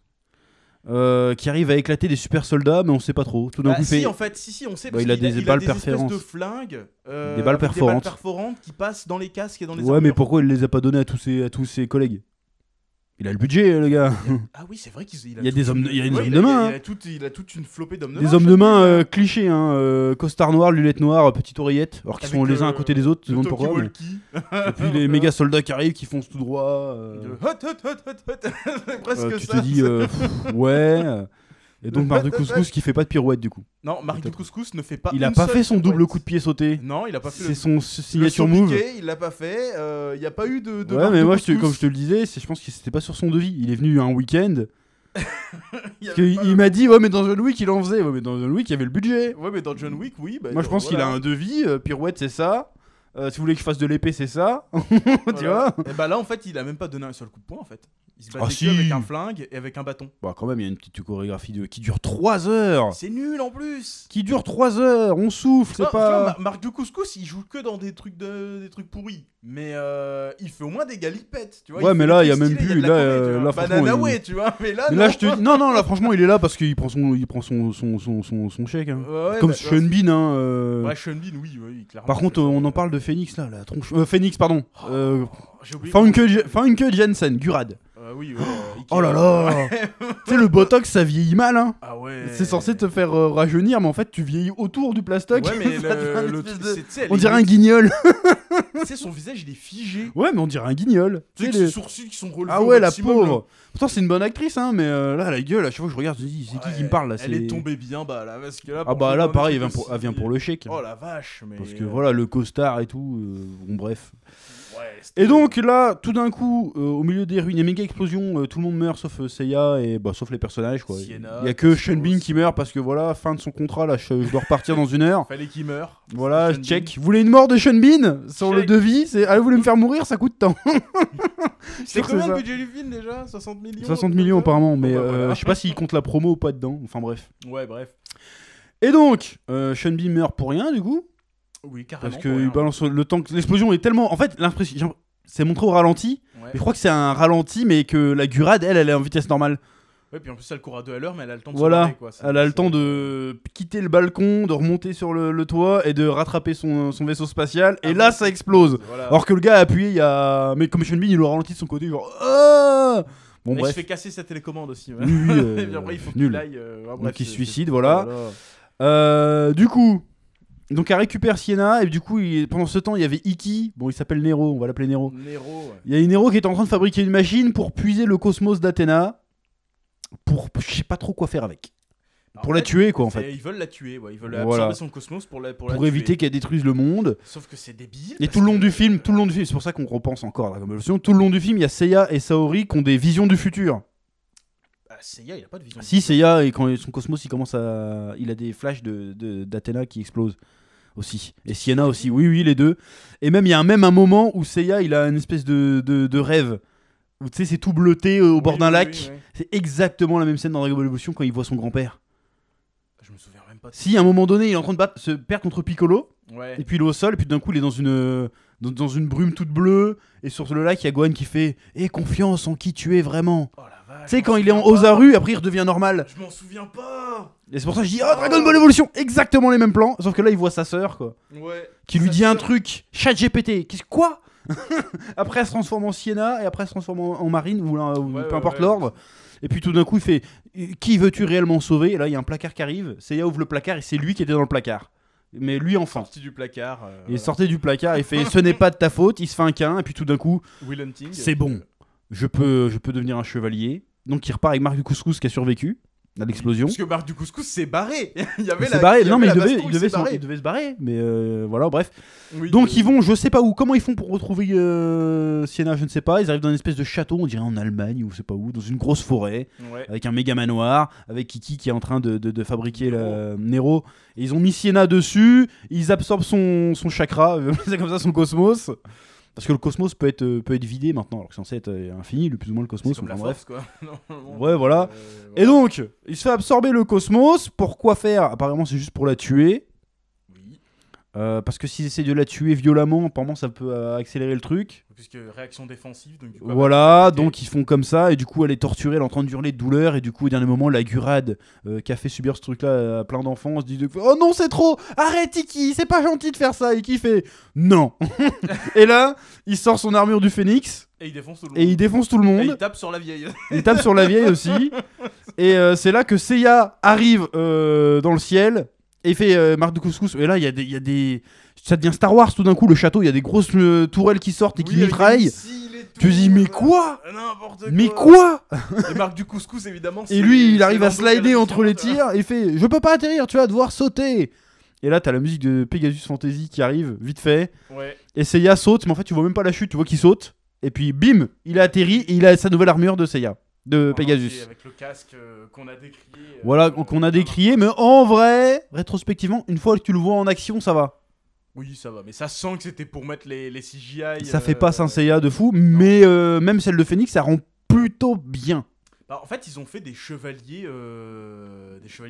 S1: qui arrive à éclater des super soldats, mais on sait pas trop. Tout d'un coup,
S2: si, en fait, on sait. Parce
S1: il a
S2: qu'il
S1: des balles
S2: espèces
S1: perforantes.
S2: de flingues.
S1: Des balles perforantes.
S2: Des balles perforantes qui passent dans les casques et dans les
S1: armures. Ouais, mais pourquoi il les a pas données à tous ses collègues? Il a le budget, le gars.
S2: Ah oui, c'est vrai qu'il
S1: y a des hommes de main.
S2: Il a toute une flopée d'hommes de main.
S1: Des hommes de main clichés, hein. Costard noir, lunettes noires, petite oreillette. Alors qu'ils sont les uns à côté des autres, tu te demandes pourquoi. Mais... Et puis les méga soldats qui arrivent, qui foncent tout droit.
S2: Presque
S1: tu
S2: ça.
S1: te dis, ouais. Et donc Marc de Couscous qui fait pas de pirouette du coup.
S2: Non, Marc de Couscous ne fait pas.
S1: Il a pas fait son double coup de pied sauté.
S2: Non, il a pas fait.
S1: C'est son signature move.
S2: Piqué, il l'a pas fait. Il y a pas eu de.
S1: Ouais, mais moi, comme je te le disais, je pense que c'était pas sur son devis. Il est venu un week-end. Il m'a dit, ouais, mais dans John Wick, il en faisait. Ouais, mais dans John Wick, il y avait le budget.
S2: Ouais, mais dans John Wick, oui. Bah,
S1: moi, je pense qu'il a un devis. Pirouette, c'est ça. Si vous voulez que je fasse de l'épée, c'est ça. Tu vois.
S2: Et bah là, en fait, il a même pas donné un seul coup de poing, en fait. Il se battait
S1: si.
S2: avec un flingue et avec un bâton.
S1: Bah, quand même, il y a une petite chorégraphie qui dure 3 heures.
S2: C'est nul en plus.
S1: Qui dure 3 heures. On souffle, c'est pas.
S2: Marc de Couscous, il joue que dans des trucs pourris. Mais il fait au moins des galipettes, tu vois.
S1: Ouais, mais là, il y a même plus. Là,
S2: Banana Way, tu vois. Mais là,
S1: je te dis. Non, là, franchement, il est là parce qu'il prend son chèque. Hein.
S2: Ouais,
S1: comme Sean Bean, hein.
S2: Ouais, Sean Bean, oui, clairement.
S1: Par contre, on en parle de Phoenix, là, la tronche. Phoenix, pardon.
S2: J'ai oublié.
S1: Funke Jensen, Gurad.
S2: Oui,
S1: oh là là. Tu sais, le botox, ça vieillit mal, hein.
S2: Ah ouais.
S1: C'est censé te faire rajeunir, mais en fait, tu vieillis autour du plastoc.
S2: Ouais, mais
S1: on dirait un guignol.
S2: Tu sais, son visage, il est figé.
S1: Ouais, mais on dirait un guignol.
S2: Tu sais, les sourcils qui sont relevés.
S1: Ah ouais, la pauvre. Pourtant, c'est une bonne actrice, hein, mais là, la gueule, à chaque fois que je regarde, je me dis, c'est qui me parle là?
S2: Elle est tombée bien bas là. Parce que là,
S1: ah bah là, pareil, elle vient pour le chèque.
S2: Oh la vache. Mais...
S1: Parce que voilà, le costard et tout. Bon, bref.
S2: Ouais,
S1: et donc là, tout d'un coup, au milieu des ruines, il y a méga explosion, tout le monde meurt sauf Seiya et sauf les personnages quoi.
S2: Sienna,
S1: il y a que Sean Bean qui meurt parce que voilà, fin de son contrat là, je dois repartir dans 1 heure.
S2: Fallait qu'il meure.
S1: Voilà, check. Vous voulez une mort de Sean Bean sur le devis? Allez, vous voulez me faire mourir? Ça coûte tant.
S2: C'est combien le budget du film déjà? 60 millions.
S1: 60 millions apparemment, mais je sais pas s'il compte la promo ou pas dedans. Enfin bref.
S2: Ouais, bref.
S1: Et donc, Sean Bean meurt pour rien du coup.
S2: Oui, carrément.
S1: Parce qu'il balance le temps que l'explosion est tellement. En fait, l'impression. C'est montré au ralenti. Ouais. Mais je crois que c'est un ralenti, mais que la Gurad, elle est en vitesse normale.
S2: Ouais, puis en plus, elle court à 2 à l'heure, mais elle a le temps de
S1: se barrer,
S2: quoi.
S1: Elle a le temps de quitter le balcon, de remonter sur le toit et de rattraper son vaisseau spatial. Et là, ça explose. Voilà. Alors que le gars a appuyé, mais comme Sean Bean, il le ralentit de son côté, genre.
S2: Bon, bref. Il se fait casser sa télécommande aussi. Ouais.
S1: Oui,
S2: et puis après, il faut qu'il aille.
S1: Donc, il se suicide, voilà. Du coup. Donc elle récupère Sienna et du coup pendant ce temps il y avait Iki, bon il s'appelle Nero, on va l'appeler Nero. Il y a une Nero qui est en train de fabriquer une machine pour puiser le cosmos d'Athéna pour je sais pas trop quoi faire avec. Alors pour la tuer quoi en fait.
S2: Ils veulent la tuer, ouais. Ils veulent absorber son cosmos pour
S1: éviter qu'elle détruise le monde.
S2: Sauf que c'est débile.
S1: Et tout le long du film, c'est pour ça qu'on repense encore à Dragon Ball Z. Tout le long du film il y a Seiya et Saori qui ont des visions du futur.
S2: Seiya, il a pas de vision.
S1: Si, Seiya, et quand son cosmos il a des flashs d'Athéna qui explosent aussi. Et Sienna aussi, oui, les deux. Et même, il y a un moment où Seiya, il a une espèce de rêve. Où tu sais, c'est tout bleuté au bord d'un lac. Oui. C'est exactement la même scène dans Dragon Ball Evolution quand il voit son grand-père.
S2: Je me souviens même pas.
S1: Si, à un moment donné, il est en train de se perdre contre Piccolo.
S2: Ouais.
S1: Et puis il est au sol, et puis d'un coup, il est dans une brume toute bleue. Et sur le lac, il y a Gohan qui fait « Aie confiance en qui tu es vraiment ».
S2: Oh la
S1: Tu sais, quand il est en Ozaru, après il redevient normal.
S2: Je m'en souviens pas.
S1: Et c'est pour ça que je dis, oh, Dragon Ball Evolution, exactement les mêmes plans. Sauf que là, il voit sa sœur, quoi.
S2: Ouais.
S1: Qui lui
S2: Sa
S1: dit un
S2: sœur.
S1: truc. ChatGPT. Quoi? Après, elle se transforme en Sienna et après, elle se transforme en Marine ou peu importe l'ordre. Et puis tout d'un coup, il fait, qui veux-tu réellement sauver? Et là, il y a un placard qui arrive. Seiya ouvre le placard et c'est lui qui était dans le placard. Mais lui, enfant.
S2: Sorti du placard.
S1: Il sortait du placard, il fait, ce n'est pas de ta faute. Il se fait un câlin et puis tout d'un coup,
S2: Will Hunting.
S1: c'est bon. Je peux devenir un chevalier. Donc, il repart avec Marc du Couscous qui a survécu à l'explosion.
S2: Parce que Marc du Couscous s'est barré. Il y avait
S1: Il s'est barré. Non, mais il devait
S2: il
S1: se barrer. Mais voilà, bref.
S2: Oui,
S1: Donc ils vont, je sais pas où, comment ils font pour retrouver Sienna, je ne sais pas. Ils arrivent dans une espèce de château, on dirait en Allemagne ou je sais pas où, dans une grosse forêt,
S2: Ouais.
S1: avec un méga manoir, avec Kiki qui est en train de fabriquer le Nero. Et ils ont mis Sienna dessus, ils absorbent son chakra, c'est comme ça son cosmos. Parce que le cosmos peut être vidé maintenant, alors que c'est censé être infini, le plus ou moins le cosmos.
S2: C'est comme la
S1: enfin,
S2: force, quoi. Normalement.
S1: Ouais, voilà. Et donc, il se fait absorber le cosmos. Pourquoi faire? Apparemment, c'est juste pour la tuer.
S2: Oui.
S1: Parce que s'ils essaient de la tuer violemment, apparemment, ça peut accélérer le truc.
S2: Puisque réaction défensive. Donc, du coup,
S1: Voilà,
S2: après,
S1: donc ils font comme ça. Et du coup, elle est torturée, elle est en train de hurler de douleur. Et du coup, au dernier moment, la Gurad qui a fait subir ce truc-là à plein d'enfants se dit oh non, c'est trop! Arrête, Iki, c'est pas gentil de faire ça. Iki fait non. Et là, il sort son armure du phénix.
S2: Et il défonce tout le monde.
S1: Et il défonce tout le
S2: Et
S1: monde.
S2: il tape sur la vieille.
S1: Il tape sur la vieille aussi. Et c'est là que Seiya arrive dans le ciel et il fait Marc de Couscous. Et là, il y a des. Ça devient Star Wars tout d'un coup. Le château, il y a des grosses tourelles qui sortent et qui mitraillent. Tu dis, mais quoi?
S2: N'importe
S1: Mais quoi?
S2: Et Marc du Couscous, évidemment.
S1: Et lui, il arrive à
S2: Lando
S1: slider entre les
S2: Calrissian,
S1: tirs et il fait je peux pas atterrir, tu vas devoir sauter. Et là, t'as la musique de Pegasus Fantasy qui arrive vite fait.
S2: Ouais.
S1: Et Seiya saute, mais en fait, tu vois même pas la chute, tu vois qu'il saute. Et puis, bim, il a atterri et il a sa nouvelle armure de Seiya, de Pegasus.
S2: Avec le casque qu'on a décrié.
S1: Voilà, qu'on a décrié, mais en vrai, rétrospectivement, une fois que tu le vois en action, ça va.
S2: Oui, ça va, mais ça sent que c'était pour mettre les CGI.
S1: Ça fait pas Saint Seiya de fou, mais même celle de Phoenix, ça rend plutôt bien.
S2: Bah, en fait, ils ont fait des chevaliers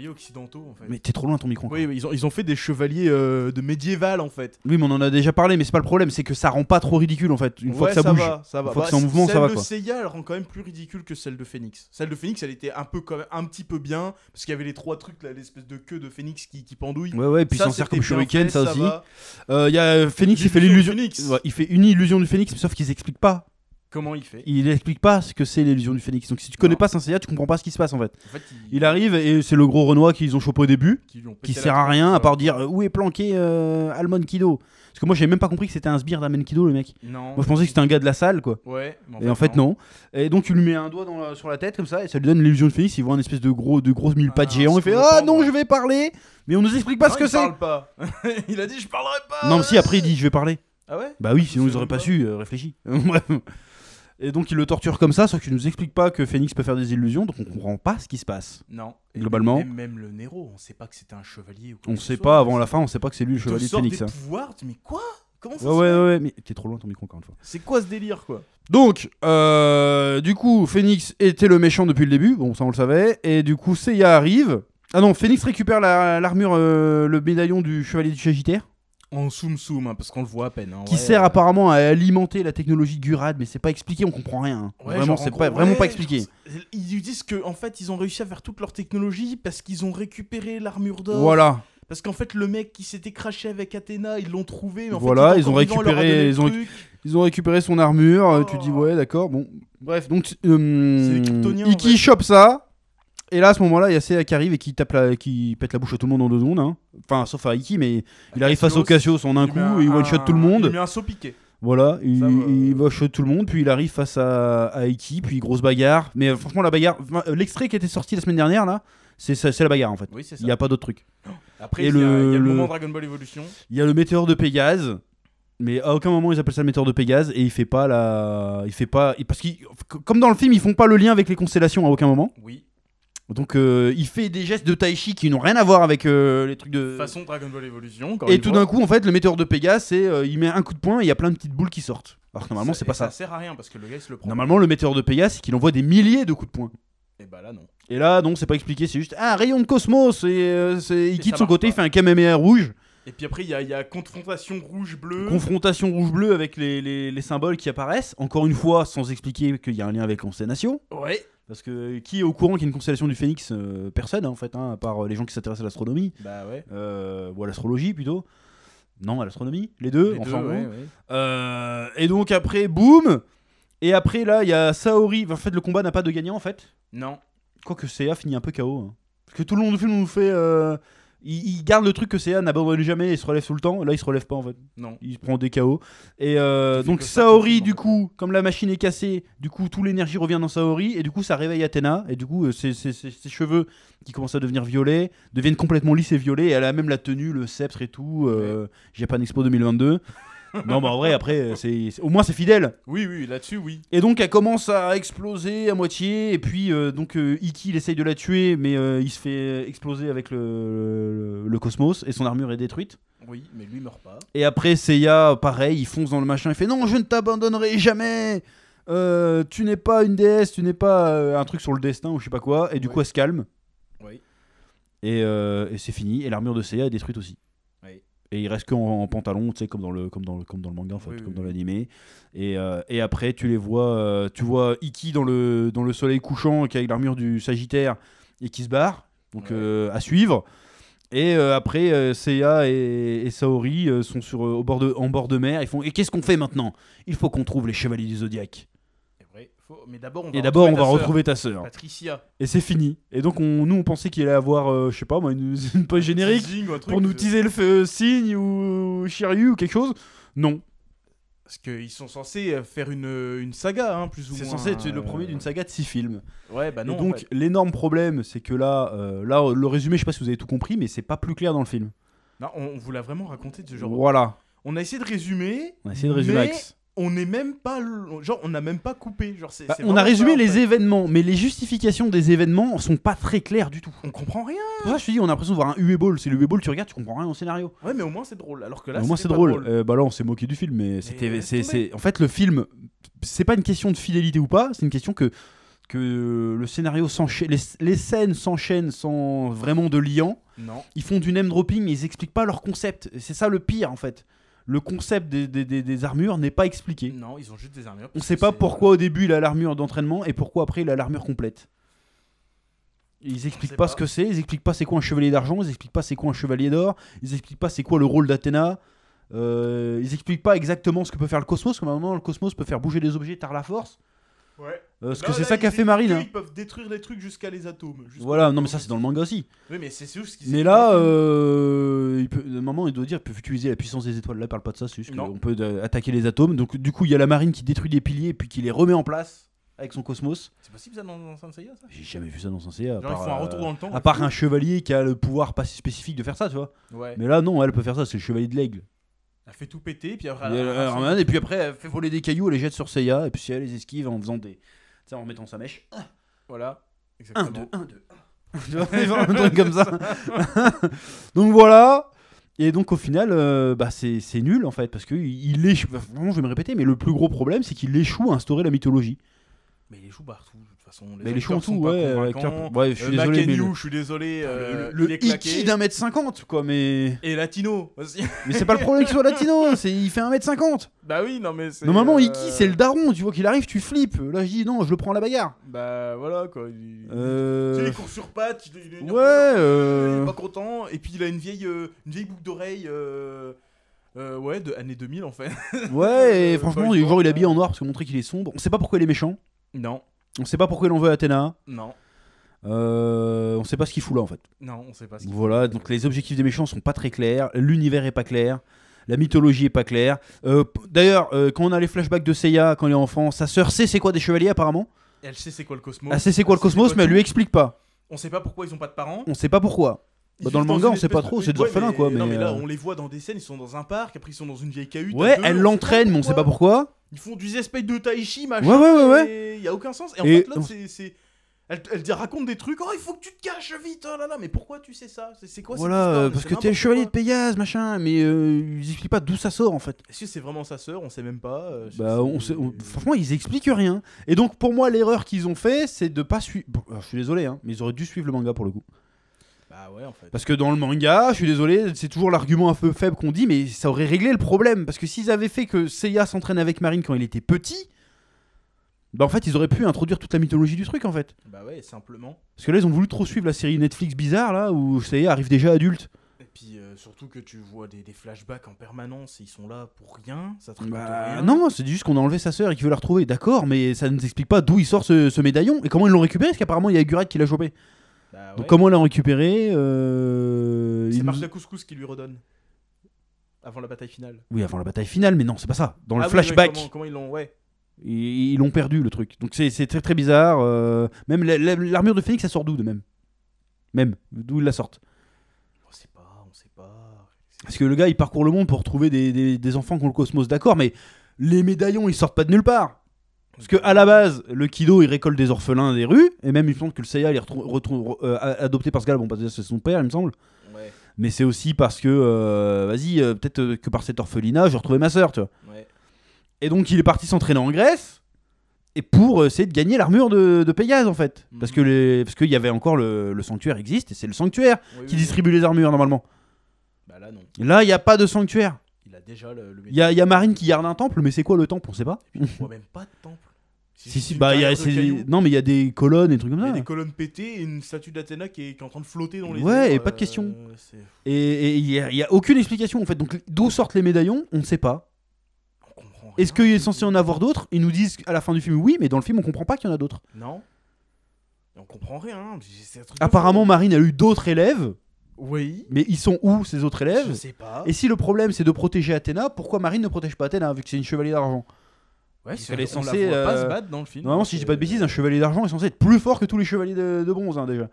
S2: occidentaux, en fait.
S1: Mais t'es trop loin ton micro.
S2: Oui, ils ont fait des chevaliers de médiéval, en fait.
S1: Oui, mais on en a déjà parlé, mais c'est pas le problème, c'est que ça rend pas trop ridicule en fait. Une fois que ça bouge,
S2: ça va.
S1: une fois que c'est en mouvement, ça va quoi.
S2: Celle de Seiya, elle rend quand même plus ridicule que celle de Phoenix. Celle de Phoenix, elle était quand même un petit peu bien, parce qu'il y avait les trois trucs, là, l'espèce de queue de Phoenix qui pendouille.
S1: Ouais, puis il
S2: Ça,
S1: s'en sert
S2: c'était
S1: comme
S2: bien
S1: shuriken,
S2: fait,
S1: ça aussi.
S2: va.
S1: Il y a Phoenix, il fait
S2: L'illusion
S1: l'illusion.
S2: du Phoenix.
S1: Ouais, il fait une illusion du Phoenix, sauf qu'ils expliquent pas.
S2: Comment il fait
S1: Il explique pas ce que c'est l'illusion du Phoenix. Donc si tu connais
S2: Non.
S1: pas Saint Seiya, tu comprends pas ce qui se passe en fait.
S2: En fait,
S1: Il arrive et c'est le gros Renoir qu'ils ont chopé au début,
S2: qui lui ont
S1: qui
S2: pété
S1: sert
S2: la
S1: à rien
S2: tronche,
S1: à part dire où est planqué Almond Kido. Parce que moi j'avais même pas compris que c'était un sbire d'Almond Kido le mec.
S2: Non.
S1: Moi je pensais que c'était un gars de la salle quoi.
S2: Ouais, mais
S1: Et en fait non. Et donc tu lui mets un doigt sur la tête comme ça et ça lui donne l'illusion de Phoenix. Il voit un espèce de gros mille pattes géants. Il fait ah non je vais parler. Mais on nous explique pas
S2: Non,
S1: ce que
S2: il
S1: c'est.
S2: parle pas. Il a dit je parlerai pas.
S1: Non mais si après il dit je vais parler.
S2: Ah ouais.
S1: Bah oui sinon
S2: Je
S1: ils auraient
S2: sais
S1: pas
S2: même
S1: su réfléchis. Bref. Et donc il le torture comme ça, sauf qu'il nous explique pas que Phoenix peut faire des illusions, donc on comprend pas ce qui se passe.
S2: Non. Et
S1: Globalement.
S2: Même le Nero, on sait pas que c'était un chevalier ou quoi
S1: On
S2: que ce
S1: sait
S2: soit.
S1: pas avant la fin, on sait pas que c'est lui le
S2: Il te
S1: chevalier de
S2: sort
S1: Phoenix.
S2: des
S1: hein.
S2: pouvoirs, mais quoi? Comment ça se
S1: Ouais, mais t'es trop loin ton micro encore une fois.
S2: C'est quoi ce délire quoi?
S1: Donc, du coup, Phoenix était le méchant depuis le début, bon ça on le savait, et du coup Seiya arrive. Ah non, Phoenix récupère l'armure, le médaillon du chevalier du Sagittaire.
S2: En soum hein, parce qu'on le voit à peine. Hein,
S1: Qui sert apparemment à alimenter la technologie Gurad, mais c'est pas expliqué, on comprend rien. Hein.
S2: Ouais,
S1: Vraiment,
S2: genre, en
S1: c'est
S2: gros,
S1: pas, vraiment
S2: ouais,
S1: pas expliqué.
S2: Ils lui disent que en fait ils ont réussi à faire toute leur technologie parce qu'ils ont récupéré l'armure d'or.
S1: Voilà.
S2: Parce qu'en fait le mec qui s'était craché avec Athéna, ils l'ont trouvé. Mais en
S1: Voilà,
S2: fait,
S1: ils ont récupéré, ils ont récupéré son armure.
S2: Oh.
S1: Tu dis ouais, d'accord. Bon, bref, donc
S2: les Kryptoniens, en
S1: Iki
S2: fait.
S1: chope ça. Et là, à ce moment-là, il y a Seiya qui arrive et qui pète la bouche à tout le monde en 2 secondes. Hein. Enfin, sauf à Iki, mais il arrive face au Cassius en un coup et il one-shot tout le monde.
S2: Il met un saut piqué.
S1: Voilà, il
S2: va.
S1: one-shot tout le monde. Puis il arrive face à Iki, puis grosse bagarre. Mais franchement, la bagarre, l'extrait qui était sorti la semaine dernière, là, c'est la bagarre en fait.
S2: Oui, c'est ça.
S1: Il n'y a pas d'autre truc.
S2: Après,
S1: Et
S2: il y a le
S1: le-
S2: moment Dragon Ball Evolution.
S1: Il y a le météore de Pégase. Mais à aucun moment ils appellent ça le météore de Pégase et il fait pas parce que comme dans le film ils font pas le lien avec les constellations à aucun moment.
S2: Oui.
S1: Donc il fait des gestes de tai chi qui n'ont rien à voir avec les trucs de
S2: Façon Dragon Ball Evolution.
S1: et tout d'un coup en fait le météore de Pégase c'est il met un coup de poing et il y a plein de petites boules qui sortent. Alors que normalement c'est pas ça.
S2: Ça sert à rien parce que le gars il se le prend.
S1: Normalement le météore de Pégase c'est qu'il envoie des milliers de coups de poing.
S2: Et bah là non.
S1: Et là non c'est pas expliqué, c'est juste un rayon de cosmos et il
S2: ça
S1: quitte son
S2: marche
S1: côté,
S2: pas.
S1: il fait un Kamehameha rouge
S2: Et puis après, il y a confrontation rouge-bleu.
S1: Confrontation rouge-bleu avec les symboles qui apparaissent, encore une fois sans expliquer qu'il y a un lien avec constellation.
S2: Ouais.
S1: Parce que qui est au courant qu'il y a une constellation du Phénix? Personne, hein, en fait, à part les gens qui s'intéressent à l'astronomie.
S2: Bah ouais.
S1: Ou à l'astrologie plutôt. Non, à l'astronomie. Les deux, ensemble.
S2: Ouais.
S1: Et donc après, boum. Et après, là, il y a Saori. En fait, le combat n'a pas de gagnant, en fait.
S2: Non.
S1: Quoique Seiya finit un peu KO. Hein. Parce que tout le long du film, on nous fait... il garde le truc que Seiya n'abandonne jamais et se relève tout le temps. Là, il se relève pas, en fait.
S2: Non.
S1: Il prend des KO. Et donc
S2: que ça,
S1: Saori,
S2: tout le
S1: du
S2: film,
S1: coup, comme la machine est cassée, du coup, toute l'énergie revient dans Saori. Et du coup, ça réveille Athéna. Et du coup, ses cheveux qui commencent à devenir violets deviennent complètement lisses et violets. Et elle a même la tenue, le sceptre et tout. Japan Expo 2022. Non, bah en vrai, après, au moins c'est fidèle.
S2: Oui, là-dessus, oui.
S1: Et donc elle commence à exploser à moitié. Et puis Ikki il essaye de la tuer, mais il se fait exploser avec le cosmos et son armure est détruite.
S2: Oui, mais lui meurt pas.
S1: Et après Seiya, pareil, il fonce dans le machin, il fait non, je ne t'abandonnerai jamais. Tu n'es pas une déesse, tu n'es pas un truc sur le destin ou je sais pas quoi. Et du coup elle se calme.
S2: Oui.
S1: Et c'est fini. Et l'armure de Seiya est détruite aussi.
S2: Oui.
S1: Et il reste qu'en pantalon, tu sais, comme dans le manga en fait, comme dans l'animé. Et après tu les vois, tu vois Ikki dans le soleil couchant qui a l'armure du Sagittaire et qui se barre. Donc à suivre. Et après Seiya et Saori sont en bord de mer. Ils font et qu'est-ce qu'on fait maintenant? Il faut qu'on trouve les chevaliers du Zodiaque.
S2: Mais d'abord
S1: on va retrouver ta sœur.
S2: Patricia.
S1: Et c'est fini. Et donc nous on pensait qu'il allait avoir je sais pas moi une page générique pour nous teaser le signe ou Shiryu ou quelque chose. Non.
S2: Parce qu'ils sont censés faire une saga, hein, plus ou moins.
S1: C'est censé être le premier d'une saga de 6 films.
S2: Ouais, bah non.
S1: Et donc l'énorme problème c'est que là le résumé, je sais pas si vous avez tout compris, mais c'est pas plus clair dans le film.
S2: Non, on vous l'a vraiment raconté de ce genre.
S1: Voilà.
S2: On a essayé de résumer.
S1: Mais
S2: on n'est même pas on n'a même pas coupé, genre c'est
S1: on a résumé les événements, mais les justifications des événements sont pas très claires du tout.
S2: On comprend rien.
S1: C'est pour ça que je te dis, on a l'impression de voir un Uwe-Ball. C'est le Uwe-Ball, tu regardes, tu comprends rien au scénario.
S2: Ouais, mais au moins c'est drôle. Alors que là,
S1: au moins c'est drôle. Bah là, on s'est moqué du film, mais c'est en fait le film. C'est pas une question de fidélité ou pas, c'est une question que le scénario s'enchaîne, les scènes s'enchaînent sans vraiment de liant.
S2: Non.
S1: Ils font du name dropping, mais ils expliquent pas leur concept. C'est ça le pire en fait. Le concept des armures n'est pas expliqué.
S2: Non, ils ont juste des armures.
S1: On sait pas pourquoi au début il a l'armure d'entraînement et pourquoi après il a l'armure complète. Ils expliquent pas ce que c'est, ils expliquent pas c'est quoi un chevalier d'argent, ils expliquent pas c'est quoi un chevalier d'or, ils expliquent pas c'est quoi le rôle d'Athéna. Ils expliquent pas exactement ce que peut faire le cosmos, comme à un moment le cosmos peut faire bouger des objets par la force.
S2: Ouais.
S1: Parce que c'est ça qu'a fait Marine.
S2: Ils peuvent détruire les trucs jusqu'à les atomes.
S1: Voilà, non mais ça c'est dans le manga aussi.
S2: Oui, mais c'est juste ce qui.
S1: Mais là, maman il doit dire, ils peuvent utiliser la puissance des étoiles. Là, il parle pas de ça, c'est juste qu'on peut attaquer les atomes. Donc du coup, il y a la marine qui détruit des piliers puis qui les remet en place avec son cosmos.
S2: C'est possible ça dans Saint Seiya, ça?
S1: J'ai jamais vu ça dans Saint Seiya.
S2: Genre, ils font un retour dans le temps.
S1: À part un chevalier qui a le pouvoir pas si spécifique de faire ça, tu vois.
S2: Ouais.
S1: Mais là, non, elle peut faire ça. C'est le chevalier de l'aigle.
S2: Elle fait tout péter, puis après.
S1: Et puis après, elle fait voler des cailloux, elle les jette sur Seiya, et puis elle les esquive en faisant des. En remettant sa mèche.
S2: Voilà. Exactement.
S1: 1, 2, 1, 2. Tu vois, un truc comme ça. Donc voilà. Et donc au final, c'est nul en fait, parce qu'il échoue. Vraiment, je vais me répéter, mais le plus gros problème, c'est qu'il échoue à instaurer la mythologie.
S2: Mais il échoue partout, de toute façon.
S1: Mais il échoue en tout, ouais.
S2: Ouais, je suis désolé. Je suis désolé.
S1: Le Ikki d'1m50, quoi, mais.
S2: Et latino aussi.
S1: Mais c'est pas le problème qu'il soit latino, il fait 1m50.
S2: Bah oui, non, mais c'est.
S1: Normalement, Ikki, c'est le daron, tu vois qu'il arrive, tu flippes. Là, je dis non, je le prends à la bagarre.
S2: Bah voilà, quoi. Tu sais, il court sur pattes, il est
S1: il est
S2: pas content. Et puis il a une vieille boucle d'oreille. Ouais, de années 2000 en fait.
S1: Ouais, et franchement, genre il est habillé en noir parce que montrer qu'il est sombre. On sait pas pourquoi il est méchant.
S2: Non.
S1: On sait pas pourquoi il en veut à Athéna.
S2: Non.
S1: On sait pas ce qu'il fout là en fait.
S2: Non, on sait pas ce qu'il
S1: Voilà, donc les objectifs des méchants sont pas très clairs. L'univers est pas clair. La mythologie est pas claire. D'ailleurs, quand on a les flashbacks de Seiya quand il est enfant, sa sœur sait c'est quoi des chevaliers apparemment.
S2: Elle sait c'est quoi le cosmos.
S1: Elle sait c'est quoi le cosmos, mais elle lui explique pas.
S2: On sait pas pourquoi ils ont pas de parents.
S1: On sait pas pourquoi. Dans le manga, on sait pas trop, c'est des orphelins quoi.
S2: Non, mais là, on les voit dans des scènes, ils sont dans un parc, après ils sont dans une vieille cahute.
S1: Ouais, elle l'entraîne, mais on sait pas pourquoi.
S2: Ils font du espèce de tai chi, machin.
S1: Ouais.
S2: Il y a aucun sens. Et en fait, l'autre, c'est. Elle raconte des trucs. Oh, il faut que tu te caches vite. Oh là là, mais pourquoi tu sais ça? C'est quoi
S1: voilà,
S2: cette histoire?
S1: parce que t'es le chevalier de Pégase, machin. Mais ils expliquent pas d'où ça sort en fait.
S2: Est-ce que c'est vraiment sa sœur? On sait même pas.
S1: Franchement, ils expliquent rien. Et donc, pour moi, l'erreur qu'ils ont fait, c'est de pas suivre. Je suis désolé, hein, mais ils auraient dû suivre le manga pour le coup.
S2: Bah ouais, en fait.
S1: Parce que dans le manga, je suis désolé, c'est toujours l'argument un peu faible qu'on dit, mais ça aurait réglé le problème. Parce que s'ils avaient fait que Seiya s'entraîne avec Marine quand il était petit, bah en fait ils auraient pu introduire toute la mythologie du truc en fait.
S2: Bah ouais, simplement.
S1: Parce que là ils ont voulu trop suivre la série Netflix bizarre là où Seiya arrive déjà adulte.
S2: Et puis surtout que tu vois des flashbacks en permanence, et ils sont là pour rien, ça te raconte
S1: Bah
S2: rien.
S1: non, c'est juste qu'on a enlevé sa sœur et qu'il veut la retrouver, d'accord, mais ça ne nous explique pas d'où il sort ce médaillon et comment ils l'ont récupéré, parce qu'apparemment il y a Gurat qui l'a chopé.
S2: Bah
S1: Donc
S2: ouais.
S1: comment ils l'ont récupéré
S2: C'est
S1: il
S2: Marc
S1: nous-
S2: la Couscous qui lui redonne. Avant la bataille finale.
S1: Oui, avant la bataille finale, mais non, c'est pas ça. Dans le
S2: Ah oui,
S1: flashback,
S2: ouais, comment ils l'ont. Ouais.
S1: ils l'ont perdu le truc. Donc c'est très très bizarre. Même l'armure de Phoenix, ça sort d'où de même. Même, d'où ils la sortent.
S2: On sait pas.
S1: Parce que le gars il parcourt le monde pour trouver des enfants qui ont le cosmos, d'accord, mais les médaillons ils sortent pas de nulle part. Parce que à la base, le Kido il récolte des orphelins des rues, et même il me semble que le Seiya il est adopté par ce gars, bon, parce que c'est son père il me semble.
S2: Ouais,
S1: Mais c'est aussi parce que, peut-être que par cet orphelinat, j'ai retrouvé ma sœur, tu vois.
S2: ouais.
S1: Et donc il est parti s'entraîner en Grèce, et pour essayer de gagner l'armure de Pégase, en fait.
S2: Mhm.
S1: Parce qu'il y avait encore le sanctuaire existe, et c'est le sanctuaire
S2: Oui,
S1: qui
S2: oui,
S1: distribue les armures, normalement.
S2: Bah là, non.
S1: Là, il n'y a pas de sanctuaire.
S2: Il a déjà le
S1: Il y a Marine qui garde un temple, mais c'est quoi le temple? On sait pas.
S2: Et puis, on voit même pas de temple. C'est
S1: Si,
S2: juste
S1: si,
S2: une
S1: bah,
S2: carrière de cailloux.
S1: non, mais il y a des colonnes et des trucs comme
S2: Il y
S1: ça.
S2: a des colonnes pétées et une statue d'Athéna qui est en train de flotter dans les
S1: Ouais,
S2: airs.
S1: et pas de question.
S2: C'est-
S1: Et il y a aucune explication, en fait. Donc d'où sortent les médaillons? On ne sait pas.
S2: On comprend rien.
S1: Est-ce qu'il est censé en avoir d'autres? Ils nous disent à la fin du film oui, mais dans le film on comprend pas qu'il y en a d'autres.
S2: Non. Et on comprend rien. C'est un truc de
S1: Apparemment
S2: fou.
S1: Marine a eu d'autres élèves,
S2: Oui.
S1: mais ils sont où ces autres
S2: Je
S1: élèves?
S2: sais pas.
S1: Et si le problème c'est de protéger Athéna, pourquoi Marine ne protège pas Athéna vu que c'est une chevalier d'argent?
S2: Ouais,
S1: qu'elle est
S2: on
S1: censée,
S2: la voit pas se battre dans le film.
S1: Normalement si je dis pas de bêtises, un chevalier d'argent est censé être plus fort que tous les chevaliers de bronze hein, déjà.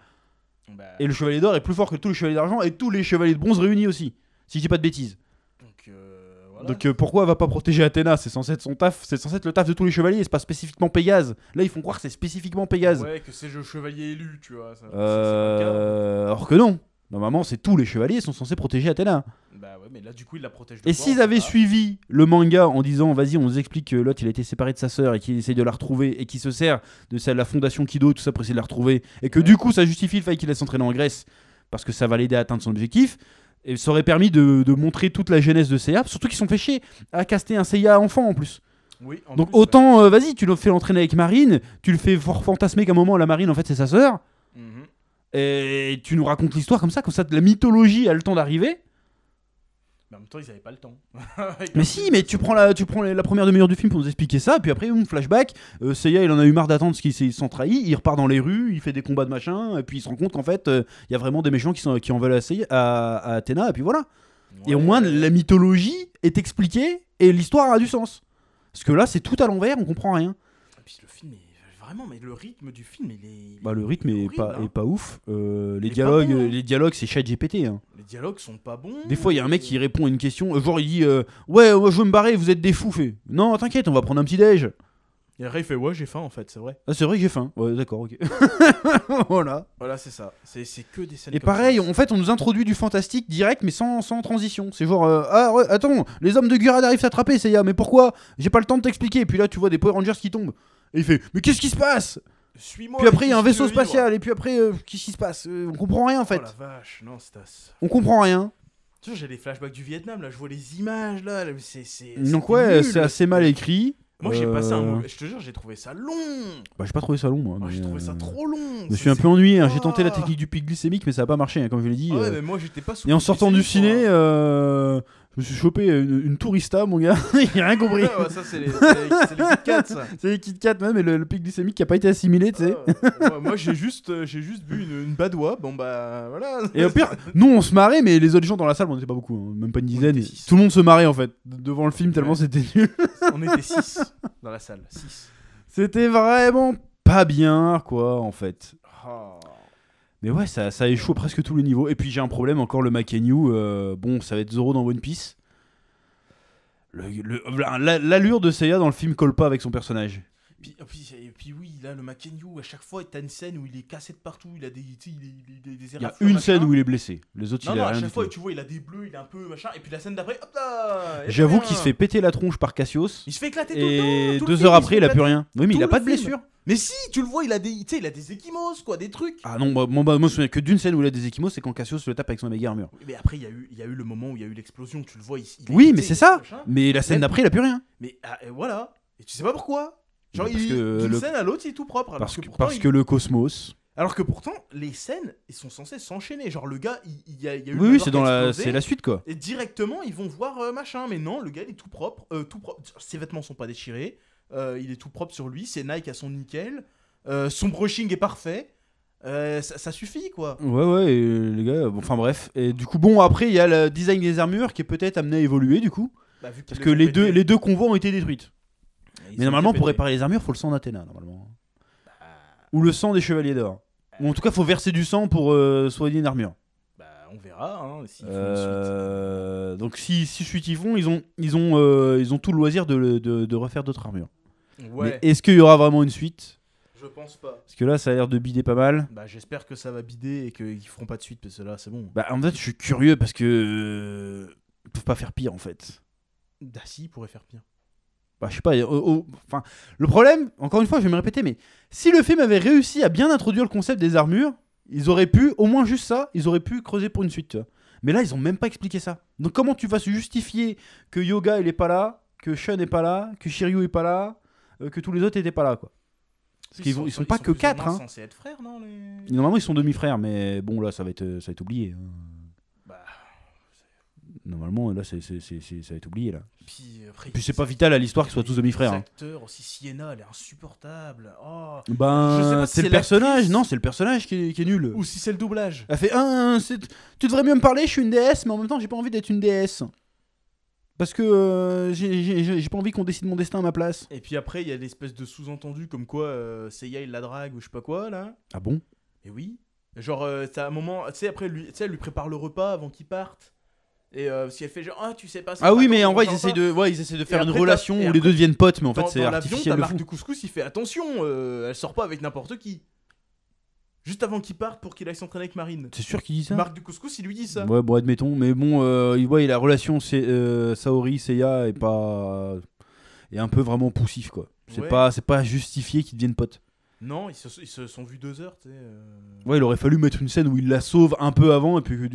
S2: Bah,
S1: Et le chevalier d'or est plus fort que tous les chevaliers d'argent et tous les chevaliers de bronze réunis aussi. Si je dis pas de bêtises.
S2: donc, voilà.
S1: Donc pourquoi elle va pas protéger Athéna? C'est censé être son taf, c'est censé être le taf de tous les chevaliers, c'est pas spécifiquement Pégase. Là ils font croire que c'est spécifiquement Pégase.
S2: Ouais, que c'est le chevalier élu, tu vois. Ça, c'est pas le cas.
S1: Alors que non. Normalement, c'est tous les chevaliers sont censés protéger Athéna.
S2: Bah ouais, mais là, du coup, il la protège de
S1: Et
S2: quoi,
S1: s'ils
S2: on
S1: avaient
S2: sait pas.
S1: suivi le manga en disant vas-y, on nous explique que l'autre il a été séparé de sa sœur et qu'il essaye de la retrouver et qu'il se sert de la fondation Kido, tout ça pour essayer de la retrouver, et que
S2: Ouais.
S1: du coup ça justifie le fait qu'il laisse s'entraîner en Grèce parce que ça va l'aider à atteindre son objectif, et ça aurait permis de montrer toute la jeunesse de Seiya, surtout qu'ils sont fait chier à caster un Seiya enfant en plus.
S2: Oui, en
S1: Donc
S2: plus,
S1: autant, vas-y, tu le fais entraîner avec Marine, tu le fais fort fantasmer qu'à un moment la Marine en fait c'est sa sœur.
S2: ouais. Mhm.
S1: Et tu nous racontes l'histoire comme ça la mythologie a le temps d'arriver.
S2: Mais en même temps, ils avaient pas le temps.
S1: Mais si, mais tu prends la première demi-heure du film pour nous expliquer ça, puis après, flashback, Seiya il en a eu marre d'attendre ce qu'ils s'en trahit, il repart dans les rues, il fait des combats de machin, et puis il se rend compte qu'en fait, il y a vraiment des méchants qui en veulent à Athéna, et puis voilà. Et au
S2: Ouais.
S1: moins, la mythologie est expliquée, et l'histoire a du sens. Parce que là, c'est tout à l'envers, on comprend rien.
S2: Et puis le film est vraiment, mais le rythme du film, il est.
S1: Bah, le rythme
S2: il
S1: est
S2: horrible, hein.
S1: pas ouf. Les
S2: est pas
S1: dialogues,
S2: bon, hein.
S1: les dialogues, c'est ChatGPT. Hein.
S2: Les dialogues sont pas bons.
S1: Des fois, il y a un mec qui répond à une question, genre il dit ouais, je veux me barrer, vous êtes des fous. Fait non, t'inquiète, on va prendre un petit déj.
S2: Et après, il fait ouais, j'ai faim en fait, c'est vrai.
S1: Ah, c'est vrai que j'ai faim. Ouais, d'accord, ok. Voilà.
S2: Voilà, c'est ça. C'est que des scènes.
S1: Et
S2: comme
S1: pareil,
S2: ça.
S1: en fait, on nous introduit du fantastique direct, mais sans transition. C'est genre, ah ouais, attends, les hommes de Gurad arrivent s'attraper, Seiya, mais pourquoi? J'ai pas le temps de t'expliquer. Et puis là, tu vois des Power Rangers qui tombent. Et il fait, mais qu'est-ce qui se passe?
S2: Suis-moi.
S1: Puis après, il y a un
S2: qu'est-ce que
S1: vaisseau
S2: tu veux vivre
S1: spatial. Et puis après, qu'est-ce qui se passe? On comprend rien en fait.
S2: Oh la vache, non, c'est as.
S1: On comprend rien.
S2: Tu vois, j'ai des flashbacks du Vietnam, là, je vois les images, là, c'est
S1: Donc
S2: c'était
S1: ouais,
S2: nul.
S1: c'est assez mal écrit.
S2: Moi, j'ai passé un
S1: Euh,
S2: mauvais... Je te jure, j'ai trouvé ça long.
S1: Bah, j'ai pas trouvé ça long, moi.
S2: Moi,
S1: mais,
S2: j'ai trouvé ça trop long.
S1: Je me suis un peu ennuyé. Hein. J'ai tenté la
S2: Ah.
S1: technique du pic glycémique, mais ça a pas marché, hein, comme je l'ai dit.
S2: Ah ouais, mais moi, j'étais pas sous
S1: Et en sortant du
S2: glycémique,
S1: ciné,
S2: moi.
S1: Je me suis chopé une tourista, mon gars. J'ai rien compris.
S2: Ouais, ouais, ça, c'est les Kit Kats, ça.
S1: C'est les Kit Kat, même, mais le pic glycémique qui a pas été assimilé, tu sais.
S2: Moi, j'ai juste bu une badoie. Bon, bah, voilà.
S1: Et au pire, nous on se marrait, mais les autres gens dans la salle, on était pas beaucoup, hein, même pas une dizaine.
S2: était six.
S1: Tout le monde se marrait en fait, devant le film, tellement
S2: Ouais.
S1: c'était nul.
S2: On était 6 dans la salle. 6.
S1: C'était vraiment pas bien, quoi, en fait.
S2: Oh.
S1: Mais ouais, ça échoue à presque tous les niveaux. Et puis j'ai un problème, encore le Makenyu. Bon, ça va être Zoro dans One Piece. L'allure de Seiya dans le film colle pas avec son personnage.
S2: Puis oui, là, le Mackenyu, à chaque fois, t'as une scène où il est cassé de partout, il a des, tu sais, des
S1: Il y a
S2: éraflures,
S1: une
S2: machin.
S1: scène où il est blessé. Les autres,
S2: Non,
S1: il
S2: non,
S1: a
S2: à
S1: rien
S2: chaque
S1: du
S2: fois,
S1: tout.
S2: tu vois, il a des bleus, il est un peu machin, et puis la scène d'après, hop là, il a
S1: J'avoue
S2: plus
S1: qu'il se
S2: rien.
S1: fait péter la tronche par Cassius.
S2: Il se fait éclater tout le
S1: Et
S2: temps. Tout le
S1: 2
S2: film,
S1: heures après,
S2: se
S1: il a
S2: fait
S1: plus
S2: éclater.
S1: rien. Oui, mais il
S2: Tout
S1: a
S2: le
S1: pas de
S2: film.
S1: blessure.
S2: Mais si, tu le vois, il a des, tu sais, il a des échymoses, quoi, des trucs.
S1: Ah non, moi, je me souviens que d'une scène où il a des échymoses, c'est quand Cassius le tape avec son méga armure.
S2: Oui, mais après, il y a eu le moment où il y a eu l'explosion, tu le vois, il est
S1: Oui,
S2: pété,
S1: mais c'est
S2: il est
S1: ça.
S2: machin.
S1: Mais la scène
S2: Même-
S1: d'après, il a plus rien.
S2: Mais et voilà. Et tu sais pas pourquoi. Genre,
S1: Parce que
S2: d'une
S1: le-
S2: scène à l'autre, il est tout propre. Alors
S1: Parce que le cosmos.
S2: Alors que pourtant, les scènes, ils sont censés s'enchaîner. Genre, le gars, il y a eu le
S1: Oui,
S2: major
S1: c'est
S2: qui a
S1: dans
S2: explosé,
S1: c'est la suite quoi.
S2: Et directement, ils vont voir machin. Mais non, le gars, il est tout propre. Ses vêtements sont pas déchirés. Il est tout propre sur lui. Ses Nike à son nickel. Son brushing est parfait. Ça suffit, quoi.
S1: Ouais, et les gars, bon, enfin bref. Et du coup, bon, après, il y a le design des armures qui est peut-être amené à évoluer du coup.
S2: Bah, vu qu'ils
S1: Parce
S2: les
S1: que
S2: ont
S1: les
S2: pétés.
S1: deux convois ont été détruites.
S2: Ils
S1: Mais
S2: sont
S1: normalement,
S2: pétés.
S1: pour réparer les armures, faut le sang d'Athéna, normalement.
S2: Bah,
S1: Ou le sang des chevaliers d'or. Ou en tout cas, faut verser du sang pour soigner une armure.
S2: bah, on verra. Hein, s'ils font une suite.
S1: Donc si suite ils font, ils ont tout le loisir de refaire d'autres armures.
S2: Ouais,
S1: Mais est-ce qu'il y aura vraiment une suite?
S2: je pense pas.
S1: Parce que là, ça a l'air de bider pas mal.
S2: Bah, j'espère que ça va bider et qu'ils feront pas de suite parce que là, c'est bon.
S1: Bah en fait, je suis curieux parce que ils peuvent pas faire pire en fait.
S2: Bah, si, ils pourraient faire pire.
S1: Bah je sais pas. Enfin, le problème, encore une fois, je vais me répéter, mais si le film avait réussi à bien introduire le concept des armures, ils auraient pu, au moins juste ça, ils auraient pu creuser pour une suite. Tu vois. Mais là, ils ont même pas expliqué ça. Donc comment tu vas se justifier que Yoga il est pas là, que Shun est pas là, que Shiryu est pas là, que tous les autres étaient pas là quoi. Parce qu'ils ils sont pas que 4 hein.
S2: Ils sont censés être frères, non les...
S1: Normalement ils sont demi-frères, mais bon là ça va être oublié. Hein.
S2: Bah,
S1: Normalement là ça va être oublié là.
S2: puis après.
S1: Puis c'est pas vital à l'histoire qu'ils soient tous demi-frères.
S2: Les
S1: Hein.
S2: acteurs aussi, Sienna, elle est insupportable. Oh. Je sais
S1: Ben
S2: pas si
S1: c'est le
S2: c'est
S1: personnage,
S2: l'actrice.
S1: non c'est le personnage qui est nul.
S2: Ou si c'est le doublage.
S1: Elle fait tu devrais mieux me parler, je suis une déesse, mais en même temps j'ai pas envie d'être une déesse. Parce que j'ai pas envie qu'on décide mon destin à ma place.
S2: Et puis après, il y a l'espèce de sous-entendu comme quoi Seiya il la drague ou je sais pas quoi là.
S1: Ah bon?
S2: Et oui. Genre, t'as un moment, tu sais, après, elle lui prépare le repas avant qu'il parte. Et si elle fait genre, ah, tu sais pas.
S1: Ah oui, mais en vrai ils essaient de faire une
S2: après,
S1: relation
S2: et
S1: où les deux deviennent potes, mais en fait
S2: Dans
S1: c'est
S2: l'avion,
S1: artificiel
S2: t'as
S1: de
S2: Marc
S1: fou.
S2: de Couscous, il fait attention, elle sort pas avec n'importe qui. Juste avant qu'il parte pour qu'il aille s'entraîner avec Marine.
S1: C'est sûr qu'il dit ça?
S2: Marc de Couscous, il lui dit ça.
S1: Ouais, bon, admettons. Mais bon, ouais, la relation Saori, Seiya est un peu vraiment poussif, quoi.
S2: Ouais.
S1: C'est pas justifié qu'ils deviennent potes.
S2: Non, ils se sont vus 2 heures, tu sais.
S1: Ouais, il aurait fallu mettre une scène où il la sauve un peu avant et puis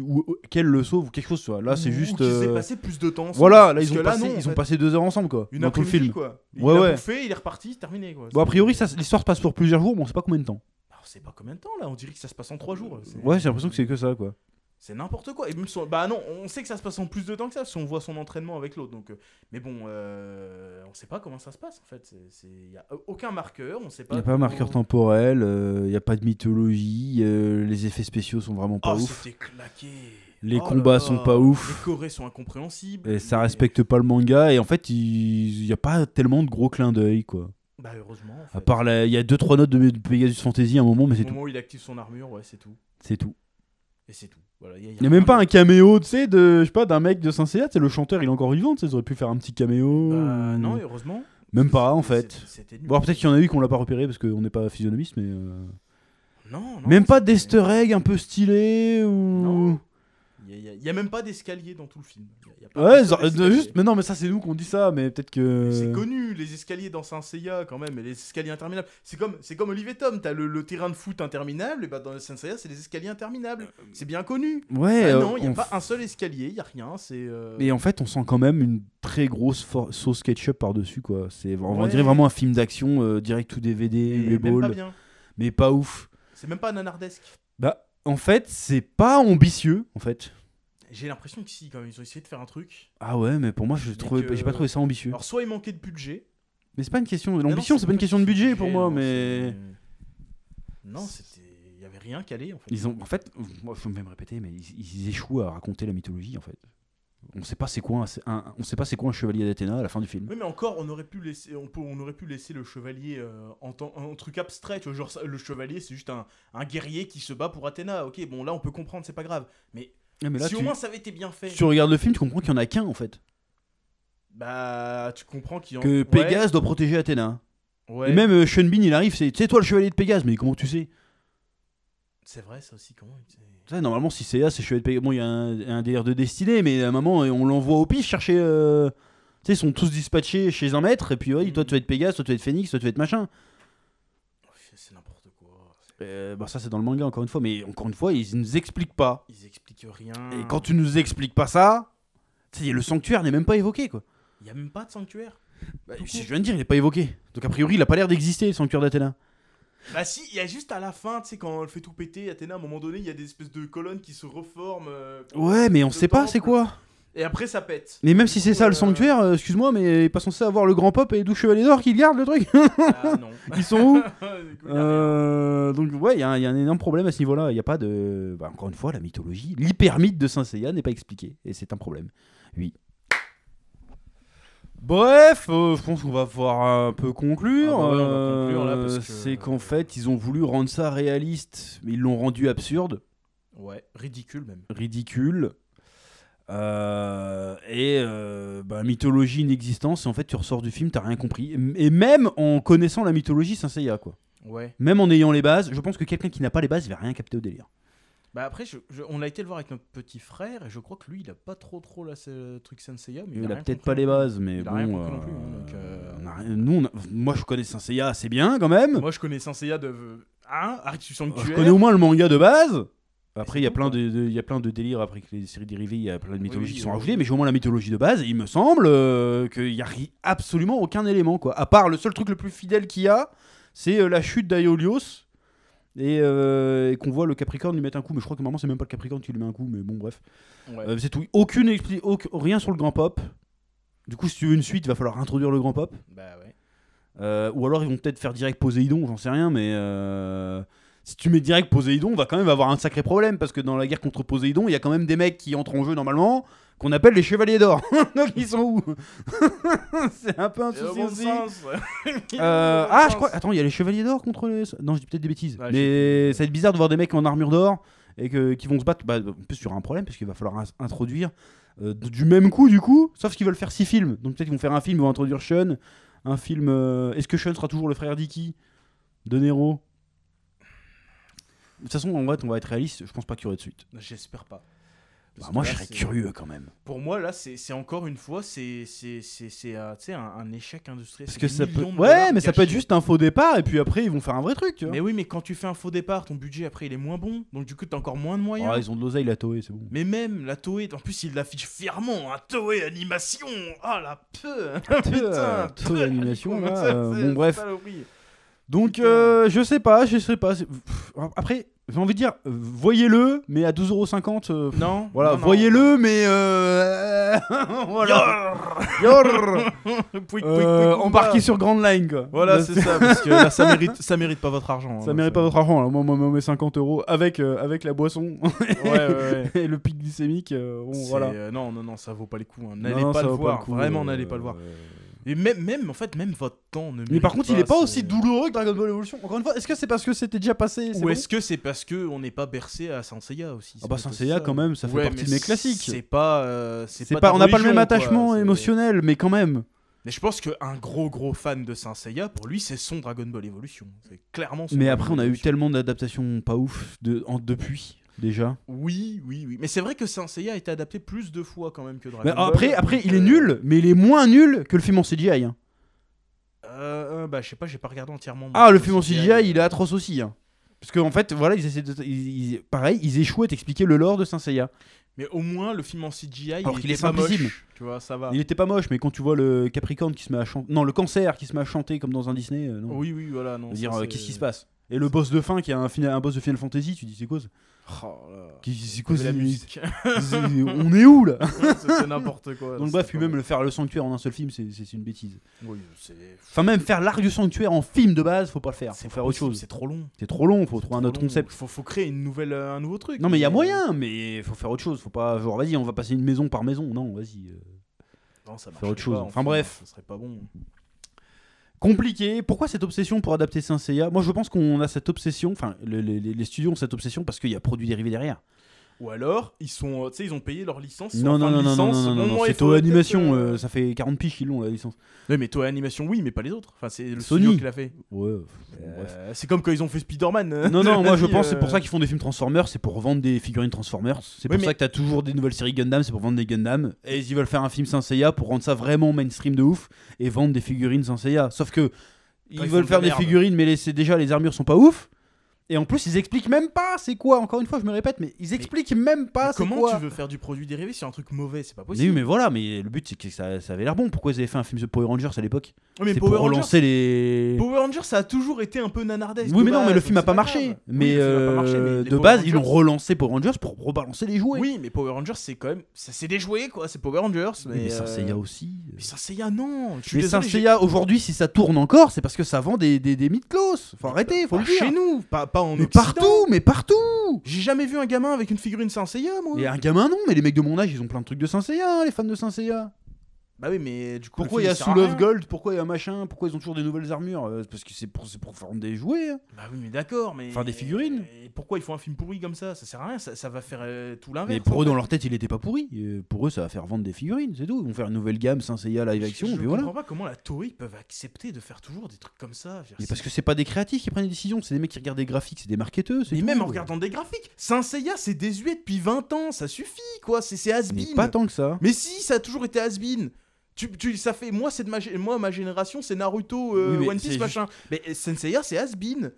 S1: qu'elle le sauve ou quelque chose, tu vois. Là, c'est juste.
S2: Qu'ils aient passé plus de temps ensemble.
S1: Voilà, là,
S2: Parce
S1: ils
S2: que
S1: ont passé,
S2: non, en
S1: ils ont
S2: fait,
S1: passé 2 heures ensemble, quoi.
S2: une
S1: dans tout le
S2: après-midi,
S1: film.
S2: quoi. Il
S1: Ouais,
S2: a
S1: ouais.
S2: bouffé, il est reparti, c'est terminé, quoi.
S1: Bon, a priori, l'histoire se passe pour plusieurs jours, bon, on sait pas combien de temps.
S2: Alors, c'est pas combien de temps là, on dirait que ça se passe en 3 jours.
S1: Ouais, j'ai l'impression que c'est que ça, quoi.
S2: C'est n'importe quoi. Et même bah non, on sait que ça se passe en plus de temps que ça, si on voit son entraînement avec l'autre. Donc, mais bon, on sait pas comment ça se passe en fait. Il y a aucun marqueur, on sait pas.
S1: Il n'y a pas un marqueur temporel, il n'y a pas de mythologie, les effets spéciaux sont vraiment pas
S2: Oh,
S1: ouf.
S2: c'était claqué.
S1: Les
S2: Oh
S1: combats
S2: là
S1: sont
S2: là.
S1: pas ouf.
S2: Les chorés sont incompréhensibles.
S1: Et ça respecte pas le manga, et en fait, il y a pas tellement de gros clins d'œil, quoi.
S2: Bah heureusement. En fait.
S1: À part, il y a 2-3 notes de Pegasus Fantasy à un moment, mais
S2: Au
S1: c'est tout.
S2: moment où il active son armure, ouais, c'est tout.
S1: C'est tout.
S2: Et c'est tout. Voilà,
S1: Il y a même pas un caméo, tu sais, je sais pas, d'un mec de Saint-Seiya, tu sais, le chanteur, il est encore vivant, tu sais, ils auraient pu faire un petit caméo.
S2: Bah non, heureusement.
S1: Même pas, en fait.
S2: C'était nul.
S1: Bon, alors, peut-être qu'il y en a eu qu'on l'a pas repéré parce qu'on n'est pas physionomiste, mais.
S2: Non, non.
S1: Même pas
S2: c'était-
S1: d'easter egg un peu stylé ou.
S2: Non. Il y a même pas d'escalier dans tout le film. Il y a pas
S1: Ouais,
S2: un seul escalier.
S1: juste. Mais non, mais ça, c'est nous qu'on dit ça, mais peut-être que.
S2: C'est connu, les escaliers dans Saint Seiya quand même, et les escaliers interminables. C'est comme Olivier Tom, t'as le terrain de foot interminable, et bah dans Saint Seiya, c'est les escaliers interminables. C'est bien connu.
S1: Ouais,
S2: Ah non, il y a
S1: on
S2: pas un seul escalier, il y a rien, c'est.
S1: Et en fait, on sent quand même une très grosse sauce ketchup par-dessus, quoi. On
S2: Ouais.
S1: dirait vraiment un film d'action direct ou DVD,
S2: et même pas
S1: Reball,
S2: bien.
S1: mais pas ouf.
S2: C'est même pas nanardesque.
S1: Bah, en fait, c'est pas ambitieux, en fait.
S2: J'ai l'impression que si, quand même, ils ont essayé de faire un truc.
S1: Ah ouais, mais pour moi,
S2: que-
S1: j'ai pas trouvé ça ambitieux.
S2: Alors, soit il manquait de budget.
S1: Mais c'est pas une question.
S2: Ah non,
S1: L'ambition, c'est pas une question de budget pour moi,
S2: non,
S1: mais.
S2: Non, c'était. Il y avait rien calé en fait.
S1: En fait, moi, faut même répéter, mais ils échouent à raconter la mythologie, en fait. On sait pas c'est quoi on sait pas c'est quoi un chevalier d'Athéna à la fin du film.
S2: Oui, mais encore, on aurait pu laisser le chevalier en truc abstrait. Tu vois, genre, le chevalier, c'est juste un guerrier qui se bat pour Athéna. Ok, bon, là, on peut comprendre, c'est pas grave. Mais,
S1: Ah, mais là,
S2: si au moins ça avait été bien fait,
S1: tu regardes le film, tu comprends qu'il y en a qu'un, en fait.
S2: bah, tu comprends qu'il y en
S1: Que Pégase doit protéger Athéna.
S2: Ouais.
S1: Et même Sean Bean, il arrive, c'est tu sais, toi le chevalier de Pégase, mais comment tu sais?
S2: C'est vrai, ça aussi, comment
S1: Ça, normalement, si c'est là, c'est chevalier de Pégase. Bon, il y a un délire de destinée, mais à un moment, on l'envoie au pif chercher. Tu sais, ils sont tous dispatchés chez un maître, et puis ouais, toi tu vas être Pégase, toi tu vas être Phénix, toi tu vas être machin.
S2: C'est n'importe quoi.
S1: Bah, ça, c'est dans le manga, encore une fois, mais encore une fois, ils nous expliquent pas.
S2: Ils expliquent rien.
S1: Et quand tu nous expliques pas ça, tu sais, le sanctuaire n'est même pas évoqué, quoi.
S2: Il y a même pas de sanctuaire.
S1: Bah, je viens de dire, il est pas évoqué. Donc a priori, il a pas l'air d'exister, le sanctuaire d'Athéna.
S2: Bah si, il y a juste à la fin, tu sais, quand elle fait tout péter, Athéna, à un moment donné, il y a des espèces de colonnes qui se reforment.
S1: Ouais, mais on sait pas
S2: temple.
S1: c'est quoi.
S2: Et après, ça pète.
S1: Mais même si c'est ça le sanctuaire, excuse-moi, mais il est pas censé avoir le grand pop et 12 chevaliers d'or qui gardent le truc.
S2: Ah non.
S1: Ils sont où?
S2: Du coup, y a rien.
S1: Donc ouais, il y a un énorme problème à ce niveau-là. Il y a pas de... Bah, encore une fois, la mythologie, l'hypermythe de Saint Seiya n'est pas expliqué. Et c'est un problème. Oui. Bref, je pense qu'on va pouvoir un peu conclure.
S2: Ah bah ouais, on va conclure, là, parce que-
S1: C'est qu'en fait, ils ont voulu rendre ça réaliste, mais ils l'ont rendu absurde,
S2: Ouais, ridicule même.
S1: ridicule. Bah, mythologie inexistence, et en fait, tu ressors du film, t'as rien compris. Et même en connaissant la mythologie Saint Seiya, quoi.
S2: Ouais.
S1: Même en ayant les bases, je pense que quelqu'un qui n'a pas les bases, il va rien capter au délire.
S2: Bah après, on a été le voir avec notre petit frère et je crois que lui, il a pas trop là, ce truc Senseiya. Mais
S1: Il a
S2: rien
S1: peut-être
S2: compris
S1: pas les
S2: non plus.
S1: bases, mais
S2: Il a
S1: bon.
S2: rien compris non plus. Hein, donc,
S1: on a rien- nous, moi, je connais Saint Seiya assez bien quand même.
S2: Moi, je connais Senseiya de. Hein, Arctus Sanctuaire.
S1: Je connais au moins le manga de base. Après,
S2: c'est
S1: il y a
S2: tout,
S1: plein
S2: quoi.
S1: il y a plein de délires après que les séries dérivées, il y a plein de mythologies
S2: Oui,
S1: qui sont
S2: oui.
S1: rajoutées, mais j'ai au moins la mythologie de base. Et il me semble qu'il y a absolument aucun élément, quoi. À part le seul truc le plus fidèle qu'il y a, c'est la chute d'Aeolios. Et qu'on voit le Capricorne lui mettre un coup, mais je crois que normalement c'est même pas le Capricorne qui lui met un coup, mais bon bref.
S2: Ouais.
S1: C'est tout. Rien sur le grand pop. Du coup, si tu veux une suite, il va falloir introduire le grand pop.
S2: Bah ouais.
S1: Ou alors ils vont peut-être faire direct Poséidon, j'en sais rien, mais si tu mets direct Poséidon, on va quand même avoir un sacré problème parce que dans la guerre contre Poséidon, il y a quand même des mecs qui entrent en jeu normalement, qu'on appelle les Chevaliers d'Or. Donc ils sont où? C'est un peu un
S2: Et au
S1: souci
S2: bon
S1: aussi.
S2: sens.
S1: Je crois. Attends, il y a les Chevaliers d'Or contre les. Non, je dis peut-être des bêtises.
S2: Ouais,
S1: mais ça va être bizarre de voir des mecs en armure d'or et qui vont se battre. Bah, en plus, il y aura un problème parce qu'il va falloir introduire du même coup, du coup. Sauf qu'ils veulent faire 6 films. Donc peut-être qu'ils vont faire un film, ils vont introduire Sean. Un film. Est-ce que Sean sera toujours le frère d'Iki de Nero? De toute façon, en vrai, on va être réaliste. Je pense pas qu'il y aurait de suite.
S2: J'espère pas.
S1: Bah,
S2: Parce
S1: moi,
S2: que
S1: je
S2: là,
S1: serais
S2: c'est-
S1: curieux quand même.
S2: Pour moi, là, c'est encore une fois, c'est tu sais, un échec industriel.
S1: Parce
S2: C'est
S1: que
S2: des
S1: ça peut.
S2: millions de
S1: Ouais,
S2: dollars
S1: mais ça peut être
S2: gâchés.
S1: juste un faux départ et puis après, ils vont faire un vrai truc, tu vois.
S2: Mais oui, mais quand tu fais un faux départ, ton budget après il est moins bon. Donc du coup, t'as encore moins de moyens.
S1: Ah, ils ont de l'oseille, la Toei, c'est bon.
S2: Mais même la Toei, en plus, il l'affiche fièrement, un Toei animation. Ah la peu.
S1: Toei Animation, là, bon, bref.
S2: Saloperie.
S1: Donc,
S2: Putain.
S1: je sais pas. Après, j'ai envie de dire, voyez-le, mais à 12,50€.
S2: Non.
S1: Voilà,
S2: non, non.
S1: voyez-le, mais voilà. Yor.
S2: Pouic, pouic, pouic,
S1: Embarquez
S2: pouic.
S1: sur Grand Line, quoi.
S2: Voilà,
S1: Là,
S2: c'est ça, parce que là, ça mérite pas votre argent.
S1: Ça
S2: hein,
S1: mérite pas votre argent. Là. Moi, on met 50€ avec la boisson
S2: Ouais.
S1: et le pic glycémique. Bon, voilà.
S2: Non, ça vaut pas les coups. Hein.
S1: Non,
S2: N'allez
S1: non,
S2: pas
S1: ça
S2: le
S1: vaut
S2: voir.
S1: le coup,
S2: Vraiment, n'allez pas le voir. Et même, en fait, même votre temps ne
S1: Mais
S2: mérite
S1: par contre, il est pas
S2: c'est-
S1: aussi douloureux que Dragon Ball Evolution. Encore une fois, est-ce que c'est parce que c'était déjà passé?
S2: Ou est-ce que c'est parce qu'on n'est pas bercé à Saint Seiya aussi?
S1: Ah bah Saint Seiya, quand même, ça fait partie
S2: mais
S1: de mes classiques.
S2: C'est pas.
S1: On n'a pas le même
S2: ta
S1: attachement
S2: religion, quoi,
S1: émotionnel, mais quand même.
S2: Mais je pense qu'un gros fan de Saint Seiya, pour lui, c'est son Dragon Ball Evolution. C'est clairement son
S1: Mais
S2: Dragon
S1: après, on
S2: Ball
S1: a eu
S2: Evolution.
S1: tellement d'adaptations pas ouf depuis, déjà.
S2: Oui. Mais c'est vrai que Saint Seiya a été adapté plus de fois quand même que Dragon
S1: Mais
S2: Ball.
S1: après,
S2: donc,
S1: il est nul, mais il est moins nul que le film en CGI. Hein.
S2: Bah, je sais pas, j'ai pas regardé entièrement.
S1: Ah, le film en CGI, il est atroce aussi. Hein. Parce qu'en fait, voilà, pareil, ils échouent à t'expliquer le lore de Saint Seiya.
S2: Mais au moins, le film en CGI,
S1: Alors
S2: il
S1: qu'il est
S2: était pas
S1: simplissime.
S2: moche. Tu vois, ça va.
S1: Il était pas moche, mais quand tu vois le Capricorne qui se met à chanter. Non, le Cancer qui se met à chanter comme dans un Disney. Non.
S2: Oui, voilà. Non,
S1: Je veux
S2: ça,
S1: dire,
S2: c'est-
S1: qu'est-ce qui se passe? Et le boss de fin qui est un boss de Final Fantasy, tu dis c'est quoi ça?
S2: Oh là.
S1: C'est quoi
S2: Mais la musique.
S1: On est où là?
S2: C'est n'importe quoi.
S1: Donc bref, puis même faire le sanctuaire en un seul film, c'est une bêtise.
S2: Oui, c'est.
S1: Enfin même faire l'arc du sanctuaire en film de base, faut pas le faire,
S2: C'est
S1: faut
S2: pas
S1: faire autre
S2: possible,
S1: chose.
S2: C'est trop long.
S1: C'est trop long, faut
S2: C'est
S1: trouver un
S2: trop
S1: autre
S2: long.
S1: concept.
S2: Faut créer un nouveau truc.
S1: Non mais il y a moyen, mais faut faire autre chose, faut pas genre vas-y, on va passer une maison par maison. Non, vas-y.
S2: Non, ça
S1: faire
S2: marcherait
S1: autre chose.
S2: pas,
S1: Enfin, bref.
S2: Ça serait pas bon.
S1: Compliqué. Pourquoi cette obsession pour adapter Saint Seiya? Moi je pense qu'on a cette obsession, enfin les studios ont cette obsession parce qu'il y a produits dérivés derrière.
S2: Ou alors, ils sont, tu sais, ils ont payé leur licence.
S1: Non, non, non, non, non, non, non, c'est Toei Animation, ça fait 40 piges qu'ils l'ont la licence.
S2: Oui, mais Toei Animation, oui, mais pas les autres. Enfin, c'est le
S1: Sony
S2: studio qui l'a fait.
S1: Ouais, bref.
S2: C'est comme quand ils ont fait Spider-Man.
S1: Non, non, moi je pense c'est pour ça qu'ils font des films Transformers, c'est pour vendre des figurines Transformers. C'est pour ça que t'as toujours des nouvelles séries Gundam, c'est pour vendre des Gundam. Et ils veulent faire un film Saint Seiya pour rendre ça vraiment mainstream de ouf et vendre des figurines Saint Seiya. Sauf que ils veulent faire des figurines, mais déjà les armures sont pas ouf. Et en plus, ils expliquent même pas c'est quoi. Encore une fois, je me répète, mais ils expliquent même pas c'est quoi.
S2: Comment tu veux faire du produit dérivé sur un truc mauvais? C'est pas possible.
S1: Mais oui, mais voilà, mais le but c'est que ça avait l'air bon. Pourquoi ils avaient fait un film de Power Rangers à l'époque?
S2: Oui,
S1: c'est pour relancer les.
S2: Power Rangers, ça a toujours été un peu nanardesque.
S1: Oui, mais non, mais le film a pas marché. Mais de base, ils l'ont relancé Power Rangers pour rebalancer les jouets.
S2: Oui, mais Power Rangers, c'est quand même. C'est des jouets, quoi. C'est Power Rangers.
S1: Mais Saint Seiya aussi.
S2: Mais Saint Seiya, non.
S1: Mais Saint Seiya, aujourd'hui, si ça tourne encore, c'est parce que ça vend des mythos. Faut arrêter, faut le dire.
S2: Chez nous, pas en
S1: mais
S2: Occident.
S1: Mais partout.
S2: J'ai jamais vu un gamin avec une figurine Saint Seiya, moi.
S1: Et un gamin, non, mais les mecs de mon âge, ils ont plein de trucs de Saint Seiya, les fans de Saint Seiya.
S2: Bah oui, mais du coup.
S1: Pourquoi il y a Soul of Gold? Pourquoi il y a machin? Pourquoi ils ont toujours des nouvelles armures? Parce que c'est pour vendre des jouets. Hein.
S2: Bah oui, mais d'accord, mais.
S1: Enfin, des figurines.
S2: Et pourquoi ils font un film pourri comme ça? Ça sert à rien, ça va faire tout l'inverse.
S1: Mais pour eux, dans leur tête, il était pas pourri. Pour eux, ça va faire vendre des figurines, c'est tout. Ils vont faire une nouvelle gamme Saint Seiya live action,
S2: je
S1: puis voilà.
S2: Je comprends pas comment la Toei peuvent accepter de faire toujours des trucs comme ça.
S1: Mais parce que c'est pas des créatifs qui prennent des décisions, c'est des mecs qui regardent des graphiques, c'est des marketeurs.
S2: Mais même en regardant des graphiques, Saint Seiya, c'est désuet depuis 20 ans, ça suffit, quoi. C'est has-been.
S1: Mais pas tant que ça.
S2: Mais si, ça a toujours été has-been. Ça fait moi ma génération c'est Naruto One Piece machin mais Senseiya c'est has-been.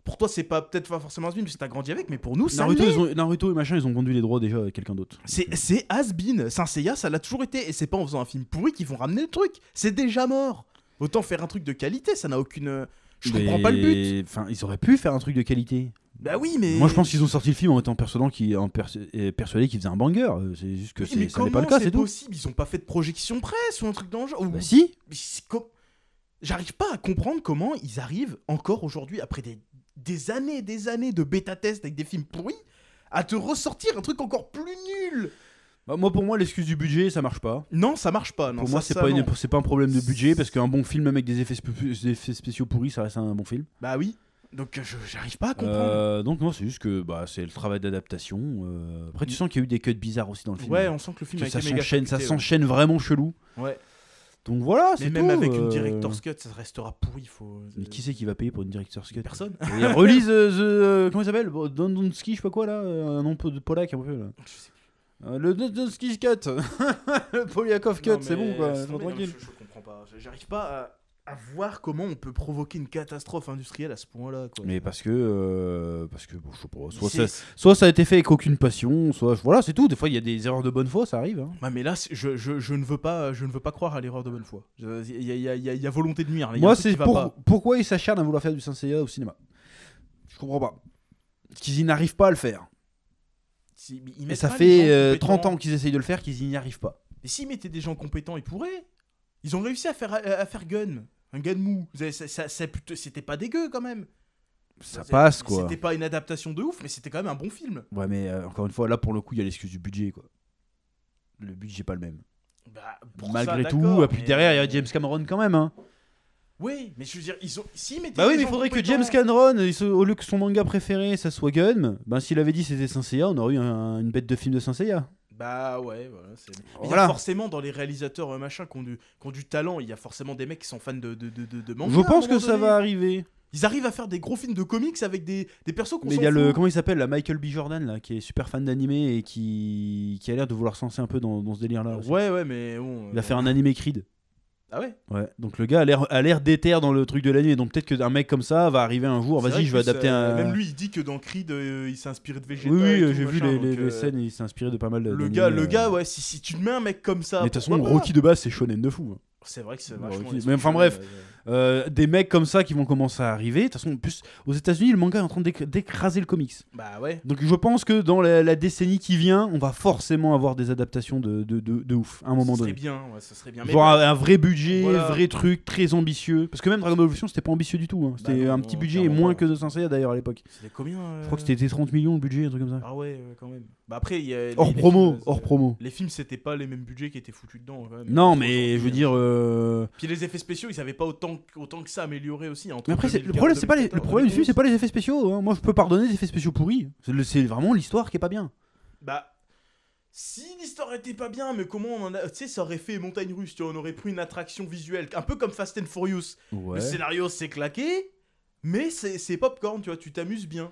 S2: Pour toi c'est peut-être pas forcément has-been parce que t'as grandi avec, mais pour nous ça
S1: Naruto et machin ils ont vendu les droits déjà avec quelqu'un d'autre.
S2: C'est has-been. Senseiya ça l'a toujours été, et c'est pas en faisant un film pourri qu'ils vont ramener le truc, c'est déjà mort. Autant faire un truc de qualité, ça n'a aucune. Je comprends pas le but.
S1: Enfin ils auraient pu faire un truc de qualité.
S2: Bah oui, mais.
S1: Moi je pense qu'ils ont sorti le film en étant persuadés qu'ils faisaient un banger. C'est juste que ça n'est pas le cas, c'est tout.
S2: Possible, ils ont pas fait de projection presse ou un truc dans le genre.
S1: Bah si.
S2: J'arrive pas à comprendre comment ils arrivent encore aujourd'hui, après des années de bêta-test avec des films pourris, à te ressortir un truc encore plus nul.
S1: Bah moi, pour moi, l'excuse du budget, ça marche pas.
S2: Non, ça marche pas. Non,
S1: pour moi, c'est pas un problème de budget, parce qu'un bon film, même avec des effets spéciaux pourris, ça reste un bon film.
S2: Bah oui. Donc j'arrive pas à comprendre.
S1: Donc non, c'est juste que c'est le travail d'adaptation. Après, tu sens qu'il y a eu des cuts bizarres aussi dans le film.
S2: Ouais, on sent que le film
S1: ça s'enchaîne vraiment chelou.
S2: Ouais.
S1: Donc voilà, c'est tout.
S2: Mais même avec une director's cut, ça restera pourri.
S1: Mais qui c'est qui va payer pour une director's cut?
S2: Personne.
S1: Il release comment il s'appelle? Donski, je sais pas quoi là, un nom de polac un peu là.
S2: Je sais plus.
S1: Le Donski cut, le Polyakov cut, c'est bon quoi.
S2: Tranquille. Je comprends pas. J'arrive pas à voir comment on peut provoquer une catastrophe industrielle à ce point-là. Quoi.
S1: Mais parce que bon, je sais pas, soit ça a été fait avec aucune passion, soit voilà, c'est tout. Des fois, il y a des erreurs de bonne foi, ça arrive. Hein.
S2: Ouais, mais là, je ne veux pas croire à l'erreur de bonne foi. Il y a volonté de nuire.
S1: Moi, c'est pourquoi ils s'acharnent à vouloir faire du Saint Seiya au cinéma. Je comprends pas. Qu'ils y n'arrivent pas à le faire. Et ça fait 30 ans qu'ils essayent de le faire, qu'ils y n'y arrivent pas.
S2: Et s'ils mettaient des gens compétents, ils pourraient. Ils ont réussi à faire Gun. Un Gun mou. C'était pas dégueu quand même.
S1: Ça passe quoi.
S2: C'était pas une adaptation de ouf, mais c'était quand même un bon film.
S1: Ouais, mais encore une fois, là pour le coup, il y a l'excuse du budget quoi. Le budget pas le même.
S2: Bah,
S1: malgré tout, et puis derrière, il y a James Cameron quand même. Hein.
S2: Oui, mais je veux dire,
S1: bah oui, mais il faudrait que James Cameron, au lieu que son manga préféré, ça soit Gun, ben s'il avait dit c'était Saint Seiya, on aurait eu une bête de film de Saint Seiya.
S2: Bah ouais, voilà. Il y a forcément dans les réalisateurs machin qui ont du talent, il y a forcément des mecs qui sont fans de manga.
S1: Je pense que ça va arriver.
S2: Ils arrivent à faire des gros films de comics avec des persos qu'on s'en fout.
S1: Mais il y a comment il s'appelle, la Michael B. Jordan là, qui est super fan d'animé et qui a l'air de vouloir se lancer un peu dans ce délire là.
S2: Ouais, mais bon.
S1: Il a fait un animé Creed.
S2: Ah ouais.
S1: Ouais. Donc le gars a l'air déter dans le truc de l'anime. Donc peut-être qu'un mec comme ça va arriver un jour. Vas-y, je vais adapter un.
S2: Même lui, il dit que dans Creed, il s'est inspiré de Vegeta.
S1: Oui, j'ai vu les scènes. Il s'est inspiré de pas mal de.
S2: Le gars, ouais. Si tu mets un mec comme ça.
S1: Mais de toute façon, Rocky de base, c'est shonen de fou.
S2: C'est vrai que c'est vachement.
S1: Mais enfin bref, des mecs comme ça qui vont commencer à arriver. De toute façon, en plus, aux États-Unis, le manga est en train d'écraser le comics.
S2: Bah ouais.
S1: Donc je pense que dans la décennie qui vient, on va forcément avoir des adaptations de ouf à un moment donné.
S2: Ça serait bien.
S1: Genre un vrai budget, vrai truc, très ambitieux. Parce que même Dragon Ball Evolution, c'était pas ambitieux du tout. Hein. C'était un petit budget et moins que de Saint Seiya d'ailleurs à l'époque.
S2: C'était combien
S1: Je crois que c'était 30 millions le budget, un truc comme ça.
S2: Ah ouais, quand même. Bah après,
S1: hors promo.
S2: Les films, c'était pas les mêmes budgets qui étaient foutus dedans. Quand même.
S1: Non, mais je veux dire.
S2: Puis les effets spéciaux, ils avaient pas autant que ça amélioré aussi.
S1: Mais après, le problème du film, c'est pas les effets spéciaux. Hein. Moi, je peux pardonner les effets spéciaux pourris. C'est vraiment l'histoire qui est pas bien.
S2: Bah, si l'histoire était pas bien, mais comment on en a. Tu sais, ça aurait fait montagne russe, tu vois, on aurait pris une attraction visuelle, un peu comme Fast and Furious.
S1: Ouais.
S2: Le scénario c'est claqué, mais c'est popcorn, tu vois, tu t'amuses bien.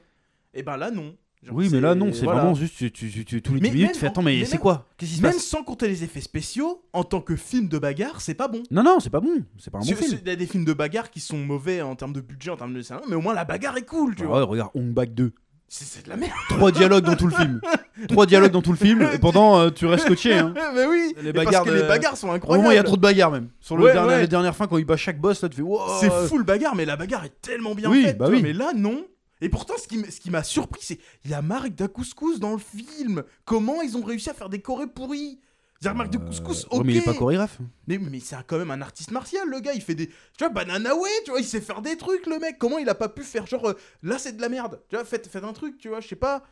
S2: Et ben là, non. Genre,
S1: Oui, mais là, non, c'est
S2: voilà.
S1: vraiment juste, tu tous les 10
S2: Mais
S1: minutes,
S2: même
S1: tu fais,
S2: en-
S1: attends, mais
S2: mais
S1: c'est
S2: même-
S1: quoi? Qu'est-ce qui se
S2: Même
S1: passe?
S2: sans compter les effets spéciaux, en tant que film de bagarre, c'est pas bon.
S1: Non, c'est pas bon. C'est pas un bon film.
S2: Il y a des films de bagarre qui sont mauvais en termes de budget, en termes de scénario, mais au moins la bagarre est cool, tu
S1: Ah
S2: vois.
S1: ouais, regarde, Hong Bak 2.
S2: C'est de la merde.
S1: 3 dialogues dans tout le film. 3 dialogues dans tout le film, et pendant, tu restes scotché. Hein.
S2: Mais oui,
S1: Les
S2: et
S1: bagarres
S2: parce que
S1: de-
S2: les bagarres sont
S1: Au
S2: incroyables.
S1: moment où il y a trop de bagarres, même. Sur
S2: Ouais,
S1: la
S2: ouais.
S1: dernière fin, quand il bat chaque boss, là, tu fais, wow.
S2: C'est full bagarre, mais la bagarre est tellement bien
S1: Oui,
S2: faite.
S1: bah
S2: tu vois,
S1: oui.
S2: Mais là, non. Et pourtant, ce qui m'a surpris, c'est il y a Marc Dacouscous dans le film. Comment ils ont réussi à faire des chorés pourris? C'est-à-dire, Marc Dacouscous, ok.
S1: Ouais, mais il est pas chorégraphe.
S2: Mais c'est quand même un artiste martial, le gars. Il fait des. Tu vois, Banana Way, tu vois, il sait faire des trucs, le mec. Comment il a pas pu faire genre. Là, c'est de la merde. Tu vois, faites un truc, tu vois, je sais pas.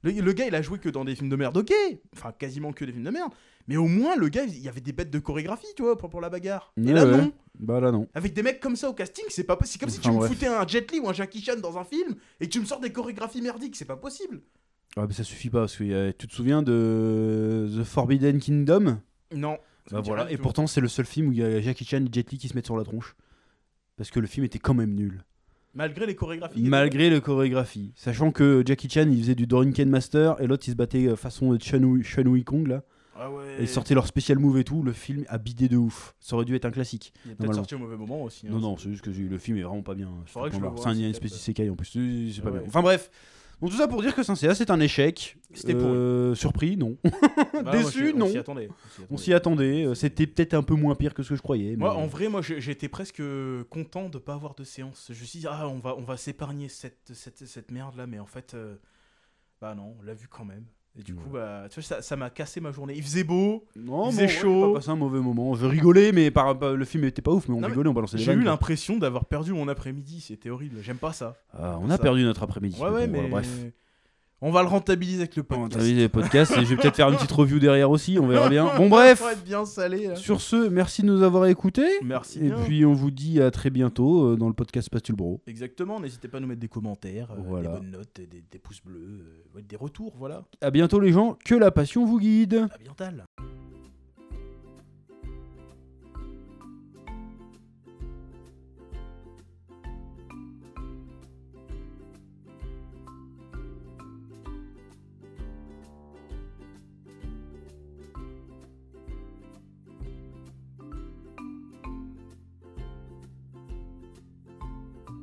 S2: Le gars, il a joué que dans des films de merde, ok. Enfin, quasiment que des films de merde. Mais au moins, le gars, il y avait des bêtes de chorégraphie, tu vois, pour la bagarre. Et
S1: Ouais,
S2: là,
S1: ouais.
S2: non.
S1: Bah là, non.
S2: Avec des mecs comme ça au casting, c'est pas possible. C'est comme si tu
S1: Enfin,
S2: me
S1: bref.
S2: foutais un Jet Li ou un Jackie Chan dans un film et que tu me sors des chorégraphies merdiques. C'est pas possible.
S1: Ah, mais ça suffit pas, parce que tu te souviens de The Forbidden Kingdom?
S2: Non.
S1: Bah voilà, et pourtant, c'est le seul film où il y a Jackie Chan et Jet Li qui se mettent sur la tronche. Parce que le film était quand même nul.
S2: Malgré les chorégraphies.
S1: Malgré la chorégraphie. Sachant que Jackie Chan, il faisait du Dorian Master, et l'autre, il se battait façon Chun Wei Kong, là.
S2: Ah ouais.
S1: Et ils sortaient leur spécial move et tout, le film a bidé de ouf. Ça aurait dû être un classique.
S2: Il est peut-être
S1: normalement.
S2: sorti au mauvais moment aussi. hein.
S1: Non, c'est juste que le film est vraiment pas bien.
S2: Faudrait que je le voie,
S1: C'est un
S2: c'est
S1: espèce
S2: peut-être.
S1: d'isekai en plus, c'est pas
S2: Ah
S1: bien.
S2: ouais.
S1: Enfin bref. Donc tout ça pour dire que Saint-Céa, c'est un échec.
S2: C'était pourri.
S1: Surpris, non.
S2: Bah,
S1: Déçu,
S2: on
S1: non.
S2: s'y attendait.
S1: On s'y attendait. C'était peut-être un peu moins pire que ce que je croyais.
S2: Moi,
S1: mais-
S2: en vrai, j'étais presque content de pas avoir de séance. Je me suis dit, ah, on va s'épargner cette merde là, mais en fait, bah non, on l'a vu quand même. Et du coup, bah, tu vois, ça m'a cassé ma journée. Il faisait beau,
S1: Non,
S2: il faisait chaud.
S1: J'ai pas passé un mauvais moment. Je rigolais, mais le film était pas ouf, mais on
S2: Non, mais
S1: rigolait, on balançait des
S2: j'ai eu
S1: vannes, quoi.
S2: l'impression d'avoir perdu mon après-midi. C'était horrible. J'aime pas ça.
S1: Ah, on a
S2: ça.
S1: perdu notre après-midi.
S2: Ouais,
S1: mais
S2: ouais,
S1: bon,
S2: mais
S1: voilà, bref.
S2: on va le rentabiliser avec le
S1: On
S2: podcast.
S1: a vu les podcasts et je vais peut-être faire une petite review derrière aussi, on verra bien. Bon, bref.
S2: Ça va être bien salé. Là.
S1: Sur ce, merci de nous avoir écoutés.
S2: Merci
S1: Et
S2: bien.
S1: puis on vous dit à très bientôt dans le podcast Spatule Bro.
S2: Exactement. N'hésitez pas à nous mettre des commentaires,
S1: Voilà.
S2: des bonnes notes, des pouces bleus, ouais, des retours. Voilà.
S1: À bientôt les gens, que la passion vous guide.
S2: À bientôt.